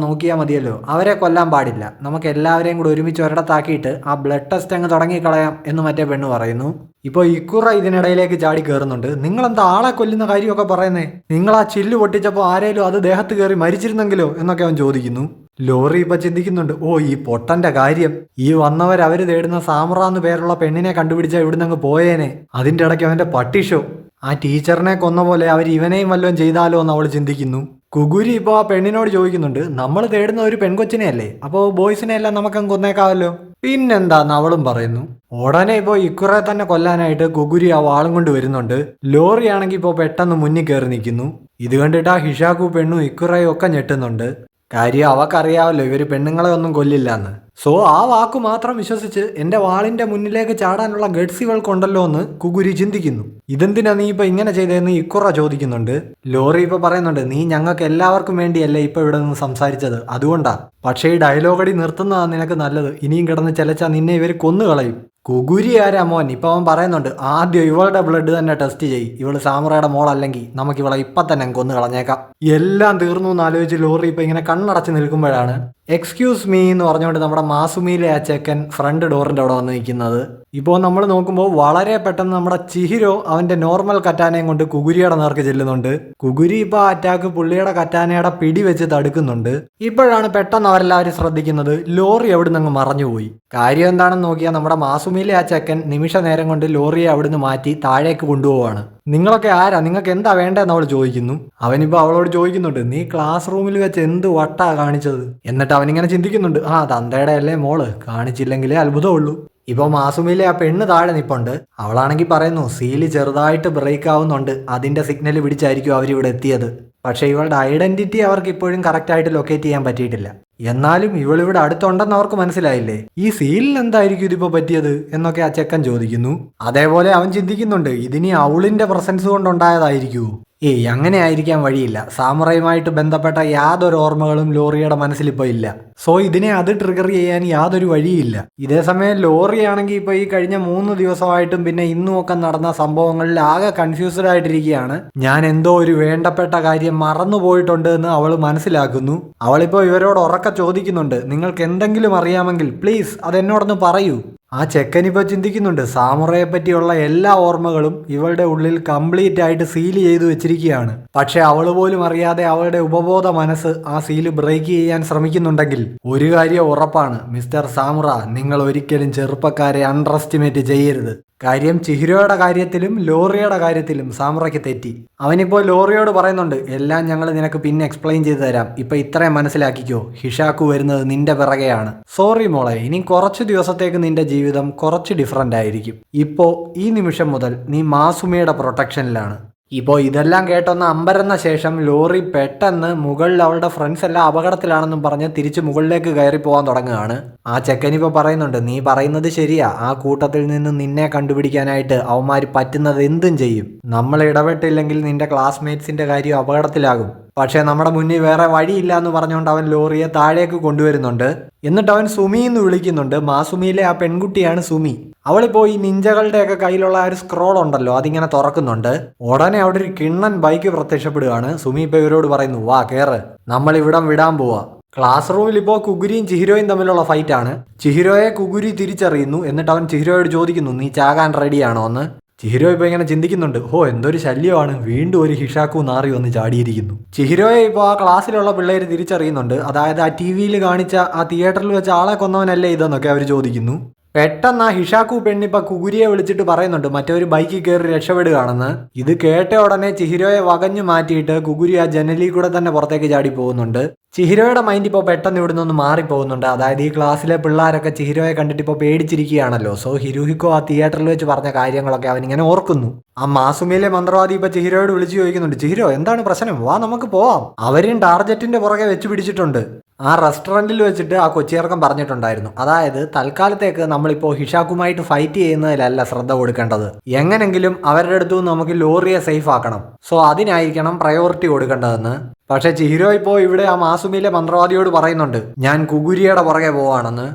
നോക്കിയാൽ മതിയല്ലോ, അവരെ കൊല്ലാൻ പാടില്ല, നമുക്ക് എല്ലാവരെയും കൂടെ ഒരുമിച്ച് ഒരിടത്താക്കിയിട്ട് ആ ബ്ലഡ് ടെസ്റ്റ് അങ്ങ് തുടങ്ങിക്കളയാം എന്ന് മറ്റേ പെണ്ണ് പറയുന്നു. ഇപ്പോൾ ഇക്കുറ ഇതിനിടയിലേക്ക് ചാടി കയറുന്നുണ്ട്. നിങ്ങളെന്താ ആളെ കൊല്ലുന്ന കാര്യമൊക്കെ പറയുന്നേ? നിങ്ങൾ ആ ചില്ല് പൊട്ടിച്ചപ്പോൾ ആരേലും അത് ദേഹത്ത് കയറി മരിച്ചിരുന്നെങ്കിലോ എന്നൊക്കെ അവൻ ചോദിക്കുന്നു. ലോറി ഇപ്പൊ ചിന്തിക്കുന്നുണ്ട്, ഓ ഈ പൊട്ടന്റെ കാര്യം, ഈ വന്നവരവര് തേടുന്ന സാമുറ എന്ന് പേരുള്ള പെണ്ണിനെ കണ്ടുപിടിച്ചാൽ ഇവിടുന്ന് അങ്ങ് പോയേനെ. അതിന്റെ ഇടയ്ക്ക് അവന്റെ പട്ടിഷോ, ആ ടീച്ചറിനെ കൊന്ന പോലെ അവർ ഇവനെയും വല്ലതും ചെയ്താലോ എന്ന് അവൾ ചിന്തിക്കുന്നു. കുഗുരി ഇപ്പോൾ ആ പെണ്ണിനോട് ചോദിക്കുന്നുണ്ട്, നമ്മൾ തേടുന്ന ഒരു പെൺകൊച്ചിനെ അല്ലേ, അപ്പോൾ ബോയ്സിനെ എല്ലാം നമുക്കങ്ങ് കൊന്നേക്കാവല്ലോ. പിന്നെന്താന്ന് അവളും പറയുന്നു. ഉടനെ ഇപ്പോൾ ഇക്കുറെ തന്നെ കൊല്ലാനായിട്ട് കുഗുരി ആ വാളും കൊണ്ട് വരുന്നുണ്ട്. ലോറി ആണെങ്കിൽ ഇപ്പോൾ പെട്ടെന്ന് മുന്നിൽ കയറി നിൽക്കുന്നു. ഇത് കണ്ടിട്ട് ആ ഹിഷാക്കു പെണ്ണും ഇക്കുറയും ഒക്കെ ഞെട്ടുന്നുണ്ട്. കാര്യം അവക്കറിയാവല്ലോ ഇവര് പെണ്ണുങ്ങളെ ഒന്നും കൊല്ലില്ലാന്ന്. സോ ആ വാക്കു മാത്രം വിശ്വസിച്ച് എന്റെ വാളിന്റെ മുന്നിലേക്ക് ചാടാനുള്ള ഗഡ്സ് ഇവൾക്കുണ്ടല്ലോ എന്ന് കുഗുരി ചിന്തിക്കുന്നു. ഇതെന്തിനാ നീ ഇപ്പൊ ഇങ്ങനെ ചെയ്തതെന്ന് ഇക്കുറ ചോദിക്കുന്നുണ്ട്. ലോറി ഇപ്പൊ പറയുന്നുണ്ട്, നീ ഞങ്ങൾക്ക് എല്ലാവർക്കും വേണ്ടിയല്ലേ ഇപ്പൊ ഇവിടെ നിന്ന് സംസാരിച്ചത്, അതുകൊണ്ടാ. പക്ഷേ ഈ ഡയലോഗടി നിർത്തുന്നതാ നിനക്ക് നല്ലത്. ഇനിയും കിടന്ന് ചെലച്ചാ നിന്നെ ഇവർ കൊന്നുകളയും. കുഗുരി ആരാ മോൻ? ഇപ്പൊ അവൻ പറയുന്നുണ്ട്, ആദ്യം ഇവളുടെ ബ്ലഡ് തന്നെ ടെസ്റ്റ് ചെയ്യ്. ഇവള് സാമുറയുടെ മോളല്ലെങ്കിൽ നമുക്ക് ഇവളെ ഇപ്പൊ തന്നെ കൊന്നു കളഞ്ഞേക്കാം. എല്ലാം തീർന്നു എന്ന് ആലോചിച്ച് ലോറി ഇപ്പൊ ഇങ്ങനെ കണ്ണടച്ച് നിൽക്കുമ്പോഴാണ് എക്സ്ക്യൂസ് മീ എന്ന് പറഞ്ഞുകൊണ്ട് നമ്മുടെ മാസുമിയിലെ ആ ചെക്കൻ ഫ്രണ്ട് ഡോറിന്റെ അവിടെ വന്ന് നിൽക്കുന്നത്. ഇപ്പോൾ നമ്മൾ നോക്കുമ്പോൾ വളരെ പെട്ടെന്ന് നമ്മുടെ ചിഹിരോ അവന്റെ നോർമൽ കറ്റാനയും കൊണ്ട് കുഗുരിയുടെ നേർക്ക് ചെല്ലുന്നുണ്ട്. കുഗുരി ഇപ്പോൾ അറ്റാക്ക് പുള്ളിയുടെ കറ്റാനയുടെ പിടി വെച്ച് തടുക്കുന്നുണ്ട്. ഇപ്പോഴാണ് പെട്ടെന്ന് അവരെല്ലാവരും ശ്രദ്ധിക്കുന്നത് ലോറി അവിടുന്ന് അങ്ങ് മറഞ്ഞുപോയി. കാര്യം എന്താണെന്ന് നോക്കിയാൽ നമ്മുടെ മാസുമിയിലെ ആ ചെക്കൻ നിമിഷ നേരം കൊണ്ട് ലോറിയെ അവിടുന്ന് മാറ്റി താഴേക്ക് കൊണ്ടുപോവാണ്. നിങ്ങളൊക്കെ ആരാ, നിങ്ങൾക്ക് എന്താ വേണ്ടതെന്ന് അവൾ ചോദിക്കുന്നു. അവനിപ്പോ അവളോട് ചോദിക്കുന്നുണ്ട്, നീ ക്ലാസ് റൂമിൽ വെച്ച് എന്ത് വട്ടാ കാണിച്ചത്? എന്നിട്ട് അവനിങ്ങനെ ചിന്തിക്കുന്നുണ്ട്, ആ തന്തയുടെ അല്ലേ മോള്, കാണിച്ചില്ലെങ്കിലേ അത്ഭുതമുള്ളൂ. ഇപ്പൊ മാസുമിയിലെ ആ പെണ്ണ് താഴെ നിപ്പുണ്ട്. അവളാണെങ്കിൽ പറയുന്നു, സീല് ചെറുതായിട്ട് ബ്രേക്ക് ആവുന്നുണ്ട്, അതിന്റെ സിഗ്നൽ പിടിച്ചായിരിക്കും അവരിവിടെ എത്തിയത്. പക്ഷെ ഇവളുടെ ഐഡന്റിറ്റി അവർക്ക് ഇപ്പോഴും കറക്റ്റ് ആയിട്ട് ലൊക്കേറ്റ് ചെയ്യാൻ പറ്റിയിട്ടില്ല. എന്നാലും ഇവളിവിടെ അടുത്തുണ്ടെന്ന് അവർക്ക് മനസ്സിലായില്ലേ. ഈ സീലിൽ എന്തായിരിക്കും ഇതിപ്പോ പറ്റിയത് എന്നൊക്കെ ആ ചെക്കൻ ചോദിക്കുന്നു. അതേപോലെ അവൻ ചിന്തിക്കുന്നുണ്ട്, ഇതിനി അവളിന്റെ പ്രസൻസ് കൊണ്ടുണ്ടായതായിരിക്കൂ. ഏയ് അങ്ങനെ ആയിരിക്കാൻ വഴിയില്ല. സാമുറയുമായിട്ട് ബന്ധപ്പെട്ട യാതൊരു ഓർമ്മകളും ലോറിയുടെ മനസ്സിലിപ്പോൾ ഇല്ല. സോ ഇതിനെ അത് ട്രിഗർ ചെയ്യാൻ യാതൊരു വഴിയില്ല. ഇതേസമയം ലോറി ആണെങ്കിൽ ഇപ്പോൾ ഈ കഴിഞ്ഞ 3 ദിവസമായിട്ടും പിന്നെ ഇന്നും ഒക്കെ നടന്ന സംഭവങ്ങളിൽ ആകെ കൺഫ്യൂസ്ഡ് ആയിട്ടിരിക്കുകയാണ്. ഞാൻ എന്തോ ഒരു വേണ്ടപ്പെട്ട കാര്യം മറന്നുപോയിട്ടുണ്ട് എന്ന് അവൾ മനസ്സിലാക്കുന്നു. അവളിപ്പോൾ ഇവരോട് ഉറക്കെ ചോദിക്കുന്നുണ്ട്, നിങ്ങൾക്ക് എന്തെങ്കിലും അറിയാമെങ്കിൽ പ്ലീസ് അതെന്നോടൊന്ന് പറയൂ. ആ ചെക്കനിപ്പോൾ ചിന്തിക്കുന്നുണ്ട്, സാമുറയെ പറ്റിയുള്ള എല്ലാ ഓർമ്മകളും ഇവളുടെ ഉള്ളിൽ കംപ്ലീറ്റ് ആയിട്ട് സീല് ചെയ്തു വെച്ചിരിക്കുകയാണ്. പക്ഷെ അവൾ പോലും അറിയാതെ അവളുടെ ഉപബോധ മനസ്സ് ആ സീല് ബ്രേക്ക് ചെയ്യാൻ ശ്രമിക്കുന്നുണ്ടെങ്കിൽ ഒരു കാര്യം ഉറപ്പാണ്, മിസ്റ്റർ സാമുറ, നിങ്ങൾ ഒരിക്കലും ചെറുപ്പക്കാരെ അണ്ടർ എസ്റ്റിമേറ്റ് ചെയ്യരുത്. കാര്യം ചിഹിരോയുടെ കാര്യത്തിലും ലോറിയുടെ കാര്യത്തിലും സാമുറയ്ക്ക് തെറ്റി. അവനിപ്പോൾ ലോറിയോട് പറയുന്നുണ്ട്, എല്ലാം ഞങ്ങൾ നിനക്ക് പിന്നെ എക്സ്പ്ലെയിൻ ചെയ്തു തരാം, ഇപ്പൊ ഇത്രയും മനസ്സിലാക്കിക്കോ, ഹിഷാക്കു വരുന്നത് നിന്റെ പിറകെയാണ്. സോറി മോളെ, ഇനി കുറച്ചു ദിവസത്തേക്ക് നിന്റെ ജീവിതം കുറച്ച് ഡിഫറൻ്റ് ആയിരിക്കും. ഇപ്പോ ഈ നിമിഷം മുതൽ നീ മാസുമിയുടെ പ്രൊട്ടക്ഷനിലാണ്. ഇപ്പോൾ ഇതെല്ലാം കേട്ടൊന്ന് അമ്പരന്ന ശേഷം ലോറി പെട്ടെന്ന് മുകളിൽ അവളുടെ ഫ്രണ്ട്സ് എല്ലാം അപകടത്തിലാണെന്നും പറഞ്ഞ് തിരിച്ച് മുകളിലേക്ക് കയറി പോകാൻ തുടങ്ങുകയാണ്. ആ ചെക്കനിപ്പോൾ പറയുന്നുണ്ട്, നീ പറയുന്നത് ശരിയാ, ആ കൂട്ടത്തിൽ നിന്ന് നിന്നെ കണ്ടുപിടിക്കാനായിട്ട് അവന്മാർ പറ്റുന്നത് എന്തും ചെയ്യും. നമ്മൾ ഇടപെട്ടില്ലെങ്കിൽ നിന്റെ ക്ലാസ്മേറ്റ്സിന്റെ കാര്യം അപകടത്തിലാകും. പക്ഷേ നമ്മുടെ മുന്നിൽ വേറെ വഴിയില്ല എന്ന് പറഞ്ഞുകൊണ്ട് അവൻ ലോറിയെ താഴേക്ക് കൊണ്ടുവരുന്നുണ്ട്. എന്നിട്ട് അവൻ സുമി എന്ന് വിളിക്കുന്നുണ്ട്. മാസുമിയിലെ ആ പെൺകുട്ടിയാണ് സുമി. അവളിപ്പോൾ ഈ നിഞ്ചകളുടെയൊക്കെ കയ്യിലുള്ള ആ ഒരു സ്ക്രോൾ ഉണ്ടല്ലോ, അതിങ്ങനെ തുറക്കുന്നുണ്ട്. ഉടനെ അവിടെ ഒരു കിണ്ണൻ ബൈക്ക് പ്രത്യക്ഷപ്പെടുകയാണ്. സുമി ഇപ്പോൾ ഇവരോട് പറയുന്നു, വാ കേറ്, നമ്മൾ ഇവിടം വിടാൻ പോവാ. ക്ലാസ് റൂമിൽ ഇപ്പോൾ കുഗുരിയും ചിഹിരോയും തമ്മിലുള്ള ഫൈറ്റ് ആണ്. ചിഹിരോയെ കുഗുരി തിരിച്ചറിയുന്നു. എന്നിട്ട് അവൻ ചിഹിരോയോട് ചോദിക്കുന്നു, നീ ചാകാൻ റെഡിയാണോ എന്ന്. ചിഹിരോ ഇപ്പോൾ ഇങ്ങനെ ചിന്തിക്കുന്നുണ്ട്, എന്തൊരു ശല്യമാണ്, വീണ്ടും ഒരു ഹിഷാക്കു നാറി വന്ന് ചാടിയിരിക്കുന്നു. ചിഹിരോയെ ഇപ്പോൾ ആ ക്ലാസ്സിലുള്ള പിള്ളേർ തിരിച്ചറിയുന്നുണ്ട്. അതായത് ആ TV-യിൽ കാണിച്ച ആ തിയേറ്ററിൽ വെച്ച് ആളെ കൊന്നവനല്ലേ ഇതെന്നൊക്കെ അവർ ചോദിക്കുന്നു. പെട്ടെന്ന് ആ ഹിഷാക്കു പെണ്ണിപ്പ കുഗുരിയെ വിളിച്ചിട്ട് പറയുന്നുണ്ട്, മറ്റൊരു ബൈക്കിൽ കയറി രക്ഷപ്പെടുകയാണെന്ന്. ഇത് കേട്ട ഉടനെ ചിഹിരോയെ വകഞ്ഞു മാറ്റിയിട്ട് കുഗുരി ആ ജനലിൽ കൂടെ തന്നെ പുറത്തേക്ക് ചാടി പോകുന്നുണ്ട്. ചിഹിരോയുടെ മൈൻഡ് ഇപ്പോൾ പെട്ടെന്ന് ഇവിടുന്ന് ഒന്ന് മാറിപ്പോകുന്നുണ്ട്. അതായത് ഈ ക്ലാസ്സിലെ പിള്ളേരൊക്കെ ചിഹിരോയെ കണ്ടിട്ട് ഇപ്പോൾ പേടിച്ചിരിക്കുകയാണല്ലോ. സോ ഹിരുഹിക്കോ ആ തിയേറ്ററിൽ വെച്ച് പറഞ്ഞ കാര്യങ്ങളൊക്കെ അവനിങ്ങനെ ഓർക്കുന്നു. ആ മാസുമിയിലെ മന്ത്രവാദി ഇപ്പൊ ചിഹിരോയോട് വിളിച്ചു ചോദിക്കുന്നുണ്ട്, ചിഹിരോ എന്താണ് പ്രശ്നം, വാ നമുക്ക് പോവാം. അവരും ടാർജറ്റിന്റെ പുറകെ വെച്ച് പിടിച്ചിട്ടുണ്ട്. ആ റെസ്റ്റോറൻറ്റിൽ വെച്ചിട്ട് ആ കൊച്ചിയർക്കം പറഞ്ഞിട്ടുണ്ടായിരുന്നു, അതായത് തൽക്കാലത്തേക്ക് നമ്മളിപ്പോൾ ഹിഷാക്കുമായിട്ട് ഫൈറ്റ് ചെയ്യുന്നതിലല്ല ശ്രദ്ധ കൊടുക്കേണ്ടത്, എങ്ങനെങ്കിലും അവരുടെ അടുത്തു നിന്ന് നമുക്ക് ലോറിയെ സേഫ് ആക്കണം. സോ അതിനായിരിക്കണം പ്രയോറിറ്റി കൊടുക്കേണ്ടതെന്ന്. പക്ഷെ ചിഹിരോ ഇപ്പോൾ ഇവിടെ ആ മാസുമിയിലെ മന്ത്രവാദിയോട് പറയുന്നുണ്ട്, ഞാൻ കുഗുരിയുടെ പുറകെ പോവാണെന്ന്.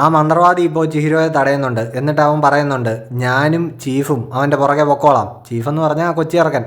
ആ മന്ത്രവാദി ഇപ്പോൾ ചിഹിരോയെ തടയുന്നുണ്ട്. എന്നിട്ട് അവൻ പറയുന്നുണ്ട്, ഞാനും ചീഫും അവൻ്റെ പുറകെ പൊക്കോളാം. ചീഫ് എന്ന് പറഞ്ഞാൽ ആ കൊച്ചിയർക്കൻ.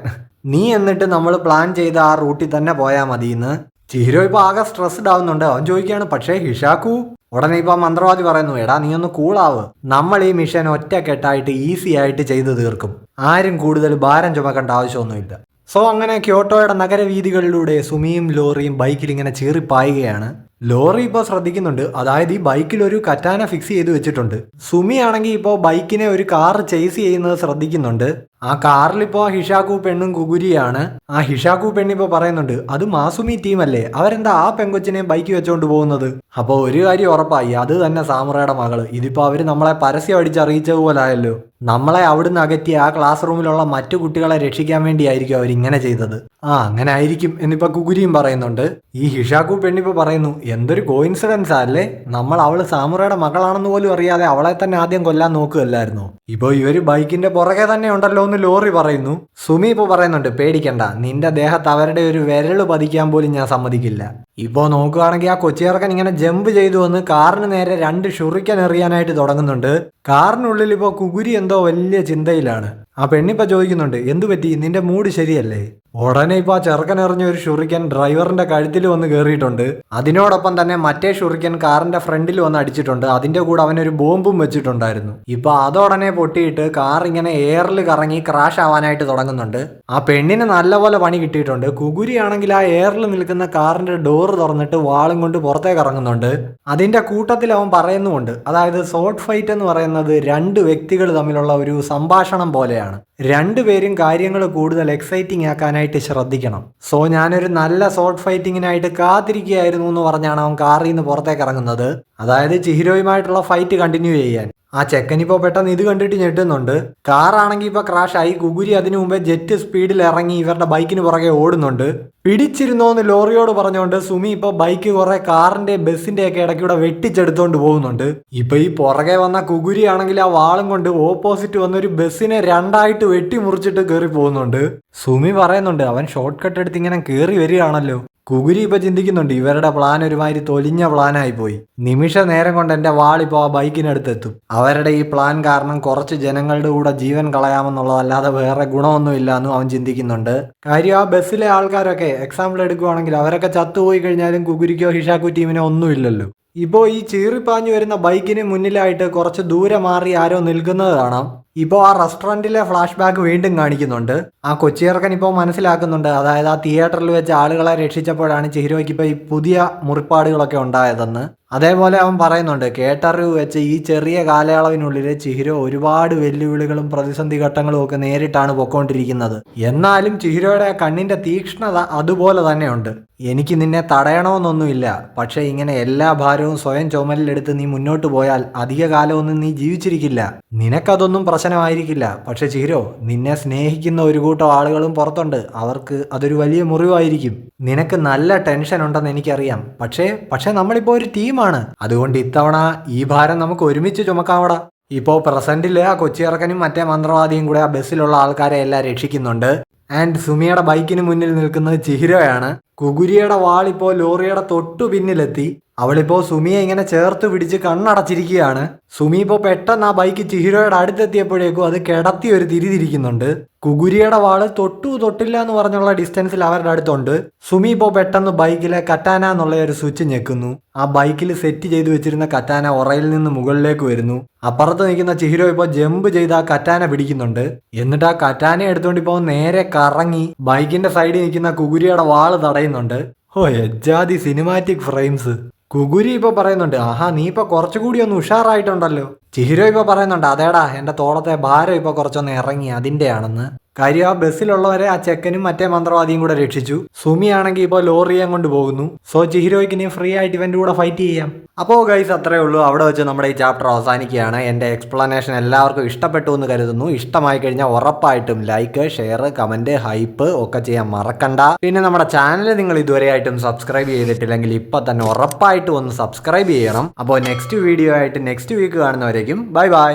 നീ എന്നിട്ട് നമ്മൾ പ്ലാൻ ചെയ്ത ആ റൂട്ടിൽ തന്നെ പോയാൽ മതിയെന്ന്. ചിഹിരോ ഇപ്പോൾ ആകെ സ്ട്രെസ്ഡ് ആവുന്നുണ്ട്. അവൻ ചോദിക്കുകയാണ്, പക്ഷേ ഹിഷാക്കു? ഉടനെ ഇപ്പോൾ മന്ത്രവാദി പറയുന്നു, എടാ നീ ഒന്ന് കൂളാവ്, നമ്മൾ ഈ മിഷൻ ഒറ്റക്കെട്ടായിട്ട് ഈസി ആയിട്ട് ചെയ്തു തീർക്കും, ആരും കൂടുതൽ ഭാരം ചുമക്കേണ്ട ആവശ്യമൊന്നുമില്ല. സോ അങ്ങനെ ക്യോട്ടോയുടെ നഗരവീഥികളിലൂടെ സുമിയും ലോറിയും ബൈക്കിൽ ഇങ്ങനെ ചീറിപ്പായുകയാണ്. ലോറി ഇപ്പോൾ ശ്രദ്ധിക്കുന്നുണ്ട്, അതായത് ഈ ബൈക്കിൽ ഒരു കറ്റാന ഫിക്സ് ചെയ്ത് വെച്ചിട്ടുണ്ട്. സുമി ആണെങ്കിൽ ഇപ്പോൾ ബൈക്കിനെ ഒരു കാർ ചേസ് ചെയ്യുന്നത് ശ്രദ്ധിക്കുന്നുണ്ട്. ആ കാറിലിപ്പോ ഹിഷാക്കു പെണ്ണും കുകുരിയാണ്. ആ ഹിഷാക്കു പെണ്ണിപ്പോ പറയുന്നുണ്ട്, അത് മാസുമി ടീമല്ലേ, അവരെന്താ ആ പെങ്കൊച്ചിനെ ബൈക്ക് വെച്ചോണ്ട് പോകുന്നത്? അപ്പൊ ഒരു കാര്യം ഉറപ്പായി, അത് തന്നെ സാമുറയുടെ മകള്. ഇതിപ്പോ അവര് നമ്മളെ പരസ്യം അടിച്ചറിയിച്ച പോലായല്ലോ. നമ്മളെ അവിടുന്ന് അകറ്റി ആ ക്ലാസ് റൂമിലുള്ള മറ്റു കുട്ടികളെ രക്ഷിക്കാൻ വേണ്ടിയായിരിക്കും അവരിങ്ങനെ ചെയ്തത്. അങ്ങനെ ആയിരിക്കും എന്നിപ്പോ കുകുരിയും പറയുന്നുണ്ട്. ഈ ഹിഷാക്കു പെണ്ണിപ്പോ പറയുന്നു, എന്തൊരു കോയിൻസിഡൻസ് അല്ലേ, നമ്മൾ അവള് സാമുറയുടെ മകളാണെന്ന് പോലും അറിയാതെ അവളെ തന്നെ ആദ്യം കൊല്ലാൻ നോക്കുകയല്ലായിരുന്നു. ഇപ്പൊ ഇവര് ബൈക്കിന്റെ പുറകെ തന്നെ ഉണ്ടല്ലോ എന്ന് ലോറി പറയുന്നു. സുമി ഇപ്പൊ പറയുന്നുണ്ട്, പേടിക്കണ്ട, നിന്റെ ദേഹത്ത് അവരുടെ ഒരു വിരല് പതിക്കാൻ പോലും ഞാൻ സമ്മതിക്കില്ല. ഇപ്പോ നോക്കുകയാണെങ്കിൽ ആ കൊച്ചിയിറക്കൻ ഇങ്ങനെ ജമ്പ് ചെയ്തു വന്ന് കാറിന് നേരെ 2 ഷുറിക്കൻ എറിയാനായിട്ട് തുടങ്ങുന്നുണ്ട്. കാറിനുള്ളിൽ ഇപ്പോ കുകുരി എന്തോ വലിയ ചിന്തയിലാണ്. ആ പെണ്ണിപ്പോ ചോദിക്കുന്നുണ്ട്, എന്തു പറ്റി, നിന്റെ മൂഡ് ശരിയല്ലേ? ഉടനെ ഇപ്പൊ ആ ചെറുക്കൻ എറിഞ്ഞ ഒരു ഷുറിക്കൻ ഡ്രൈവറിന്റെ കഴുത്തിൽ വന്ന് കയറിയിട്ടുണ്ട്. അതിനോടൊപ്പം തന്നെ മറ്റേ ഷുറിക്കൻ കാറിന്റെ ഫ്രണ്ടിൽ വന്ന് അടിച്ചിട്ടുണ്ട്. അതിന്റെ കൂടെ അവനൊരു ബോംബും വെച്ചിട്ടുണ്ടായിരുന്നു. ഇപ്പൊ അതോടനെ പൊട്ടിയിട്ട് കാർ ഇങ്ങനെ എയറിൽ കറങ്ങി ക്രാഷ് ആവാനായിട്ട് തുടങ്ങുന്നുണ്ട്. ആ പെണ്ണിന് നല്ലപോലെ പണി കിട്ടിയിട്ടുണ്ട്. കുകുരി ആണെങ്കിൽ ആ എയറിൽ നിൽക്കുന്ന കാറിന്റെ ഡോർ തുറന്നിട്ട് വാളും കൊണ്ട് പുറത്തേക്ക് ഇറങ്ങുന്നുണ്ട്. അതിന്റെ കൂട്ടത്തിൽ അവൻ പറയുന്നുമുണ്ട്, അതായത് ഷോർട്ട് ഫൈറ്റ് എന്ന് പറയുന്നത് 2 വ്യക്തികൾ തമ്മിലുള്ള ഒരു സംഭാഷണം പോലെയാണ്. 2 പേരും കാര്യങ്ങൾ കൂടുതൽ എക്സൈറ്റിംഗ് ആക്കാനായിട്ട് ശ്രദ്ധിക്കണം. സോ ഞാനൊരു നല്ല ഷോർട്ട് ഫൈറ്റിങ്ങിനായിട്ട് കാത്തിരിക്കുകയായിരുന്നു എന്ന് പറഞ്ഞാണ് അവൻ കാറിൽ നിന്ന് പുറത്തേക്ക് ഇറങ്ങുന്നത്. അതായത് ചിഹിരോയുമായിട്ടുള്ള ഫൈറ്റ് കണ്ടിന്യൂ ചെയ്യാൻ. ആ ചെക്കനിപ്പോ പെട്ടെന്ന് ഇത് കണ്ടിട്ട് ഞെട്ടുന്നുണ്ട്. കാറാണെങ്കിൽ ഇപ്പൊ ക്രാഷ് ആയി. കുകുരി അതിനു മുമ്പേ ജെറ്റ് സ്പീഡിൽ ഇറങ്ങി ഇവരുടെ ബൈക്കിന് പുറകെ ഓടുന്നുണ്ട്. പിടിച്ചിരുന്നോന്ന് ലോറിയോട് പറഞ്ഞുകൊണ്ട് സുമി ഇപ്പൊ ബൈക്ക് കുറെ കാറിന്റെ ബസ്സിന്റെ ഒക്കെ ഇടയ്ക്കൂടെ വെട്ടിച്ചെടുത്തോണ്ട് പോകുന്നുണ്ട്. ഇപ്പൊ ഈ പുറകെ വന്ന കുകുരി ആണെങ്കിൽ ആ വാളും കൊണ്ട് ഓപ്പോസിറ്റ് വന്നൊരു ബസ്സിനെ 2ആയിട്ട് വെട്ടിമുറിച്ചിട്ട് കയറി പോകുന്നുണ്ട്. സുമി പറയുന്നുണ്ട്, അവൻ ഷോർട്ട് കട്ട് എടുത്ത് ഇങ്ങനെ കയറി വരികയാണല്ലോ. കുകുരി ഇപ്പൊ ചിന്തിക്കുന്നുണ്ട്, ഇവരുടെ പ്ലാൻ ഒരുമാതിരി തൊലിഞ്ഞ പ്ലാനായി പോയി. നിമിഷ നേരം കൊണ്ട് എന്റെ വാളിപ്പോ ആ ബൈക്കിനടുത്തെത്തും. അവരുടെ ഈ പ്ലാൻ കാരണം കുറച്ച് ജനങ്ങളുടെ കൂടെ ജീവൻ കളയാമെന്നുള്ളതല്ലാതെ വേറെ ഗുണമൊന്നുമില്ല എന്നും അവൻ ചിന്തിക്കുന്നുണ്ട്. കാര്യം ആ ബസ്സിലെ ആൾക്കാരൊക്കെ എക്സാമ്പിൾ എടുക്കുവാണെങ്കിൽ അവരൊക്കെ ചത്തുപോയി കഴിഞ്ഞാലും കുകുരിക്കോ ഹിഷാക്കു ടീമിനോ ഒന്നുമില്ലല്ലോ. ഇപ്പോൾ ഈ ചീറിപ്പാഞ്ഞു വരുന്ന ബൈക്കിന് മുന്നിലായിട്ട് കുറച്ച് ദൂരെ മാറി ആരോ നിൽക്കുന്നത് കാണാം. ഇപ്പോൾ ആ റെസ്റ്റോറൻറ്റിലെ ഫ്ലാഷ് ബാക്ക് വീണ്ടും കാണിക്കുന്നുണ്ട്. ആ കൊച്ചിയിറക്കൻ ഇപ്പോൾ മനസ്സിലാക്കുന്നുണ്ട്, അതായത് ആ തിയേറ്ററിൽ വെച്ച് ആളുകളെ രക്ഷിച്ചപ്പോഴാണ് ചിഹിരോയ്ക്ക് ഇപ്പോൾ ഈ പുതിയ മുറിപ്പാടുകളൊക്കെ ഉണ്ടായതെന്ന്. അതേപോലെ അവൻ പറയുന്നുണ്ട്, കേട്ടറിവ് വെച്ച് ഈ ചെറിയ കാലയളവിനുള്ളിൽ ചിഹിരോ ഒരുപാട് വെല്ലുവിളികളും പ്രതിസന്ധി ഘട്ടങ്ങളും ഒക്കെ നേരിട്ടാണ് പൊക്കോണ്ടിരിക്കുന്നത്. എന്നാലും ചിഹിരോയുടെ കണ്ണിന്റെ തീക്ഷ്ണത അതുപോലെ തന്നെയുണ്ട്. എനിക്ക് നിന്നെ തടയണമെന്നൊന്നുമില്ല, പക്ഷെ ഇങ്ങനെ എല്ലാ ഭാരവും സ്വയം ചുമലിലെടുത്ത് നീ മുന്നോട്ട് പോയാൽ അധിക കാലമൊന്നും നീ ജീവിച്ചിരിക്കില്ല. നിനക്കതൊന്നും പ്രശ്നമായിരിക്കില്ല. പക്ഷെ ചിഹിരോ, നിന്നെ സ്നേഹിക്കുന്ന ഒരു കൂട്ടം ആളുകളും പുറത്തുണ്ട്. അവർക്ക് അതൊരു വലിയ മുറിവായിരിക്കും. നിനക്ക് നല്ല ടെൻഷൻ ഉണ്ടെന്ന് എനിക്കറിയാം. പക്ഷേ നമ്മളിപ്പോൾ ഒരു ടീമാണ്. അതുകൊണ്ട് ഇത്തവണ ഈ ഭാരം നമുക്ക് ഒരുമിച്ച് ചുമക്കാവടാ. ഇപ്പോൾ പ്രസന്റില് ആ കൊച്ചിയിറക്കനും മറ്റേ മന്ത്രവാദിയും കൂടെ ആ ബസ്സിലുള്ള ആൾക്കാരെ എല്ലാം രക്ഷിക്കുന്നുണ്ട്. ആൻഡ് സുമിയുടെ ബൈക്കിന് മുന്നിൽ നിൽക്കുന്നത് ചിഹിരോയാണ്. കുകുരിയുടെ വാളിപ്പോൾ ലോറിയുടെ തൊട്ടു പിന്നിലെത്തി. അവളിപ്പോ സുമിയെ ഇങ്ങനെ ചേർത്ത് പിടിച്ച് കണ്ണടച്ചിരിക്കുകയാണ്. സുമി ഇപ്പോൾ പെട്ടെന്ന് ആ ബൈക്ക് ചിഹിരോയുടെ അടുത്തെത്തിയപ്പോഴേക്കും അത് കിടത്തി ഒരു തിരിതിരിക്കുന്നുണ്ട്. കുകുരിയുടെ വാള് തൊട്ടില്ല എന്ന് പറഞ്ഞുള്ള ഡിസ്റ്റൻസിൽ അവരുടെ അടുത്തുണ്ട്. സുമി ഇപ്പോൾ പെട്ടെന്ന് ബൈക്കിലെ കറ്റാന എന്നുള്ള ഒരു സ്വിച്ച് ഞെക്കുന്നു. ആ ബൈക്കിൽ സെറ്റ് ചെയ്ത് വെച്ചിരുന്ന കറ്റാന ഉറയിൽ നിന്ന് മുകളിലേക്ക് വരുന്നു. അപ്പുറത്ത് നിൽക്കുന്ന ചിഹിരോ ഇപ്പോൾ ജമ്പ് ചെയ്ത് ആ കറ്റാന പിടിക്കുന്നുണ്ട്. എന്നിട്ട് ആ കറ്റാന എടുത്തുകൊണ്ട് ഇപ്പോൾ നേരെ കറങ്ങി ബൈക്കിന്റെ സൈഡിൽ നിൽക്കുന്ന കുകുരിയുടെ വാള് തടയുന്നുണ്ട്. എജാതി സിനിമാറ്റിക് ഫ്രെയിംസ്. കുകുരി ഇപ്പൊ പറയുന്നുണ്ട്, ആഹാ നീ ഇപ്പൊ കുറച്ചുകൂടി ഒന്ന് ഉഷാറായിട്ടുണ്ടല്ലോ. ചിഹിരോ ഇപ്പൊ പറയുന്നുണ്ട്, അതേടാ എന്റെ തോളത്തെ ഭാരം ഇപ്പൊ കുറച്ചൊന്ന് ഇറങ്ങി, അതിന്റെയാണെന്ന്. കാര്യം ആ ബസ്സിലുള്ളവരെ ആ ചെക്കനും മറ്റേ മന്ത്രവാദിയും കൂടെ രക്ഷിച്ചു. സുമി ആണെങ്കിൽ ഇപ്പോൾ ലോറിയെ കൊണ്ട് പോകുന്നു. സോ ചിഹിരോയ്ക്ക് ഇനി ഫ്രീ ആയിട്ട് ഇവന്റെ കൂടെ ഫൈറ്റ് ചെയ്യാം. അപ്പോൾ ഗൈസ് അത്രേ ഉള്ളൂ. അവിടെ വെച്ച് നമ്മുടെ ഈ ചാപ്റ്റർ അവസാനിക്കുകയാണ്. എൻ്റെ എക്സ്പ്ലനേഷൻ എല്ലാവർക്കും ഇഷ്ടപ്പെട്ടു എന്ന് കരുതുന്നു. ഇഷ്ടമായി കഴിഞ്ഞാൽ ഉറപ്പായിട്ടും ലൈക്ക്, ഷെയർ, കമന്റ്, ഹൈപ്പ് ഒക്കെ ചെയ്യാൻ മറക്കണ്ട. പിന്നെ നമ്മുടെ ചാനൽ നിങ്ങൾ ഇതുവരെയായിട്ടും സബ്സ്ക്രൈബ് ചെയ്തിട്ടില്ലെങ്കിൽ ഇപ്പം തന്നെ ഉറപ്പായിട്ടും ഒന്ന് സബ്സ്ക്രൈബ് ചെയ്യണം. അപ്പോൾ നെക്സ്റ്റ് വീഡിയോ ആയിട്ട് നെക്സ്റ്റ് വീക്ക് കാണുന്നവരേക്കും ബൈ ബൈ.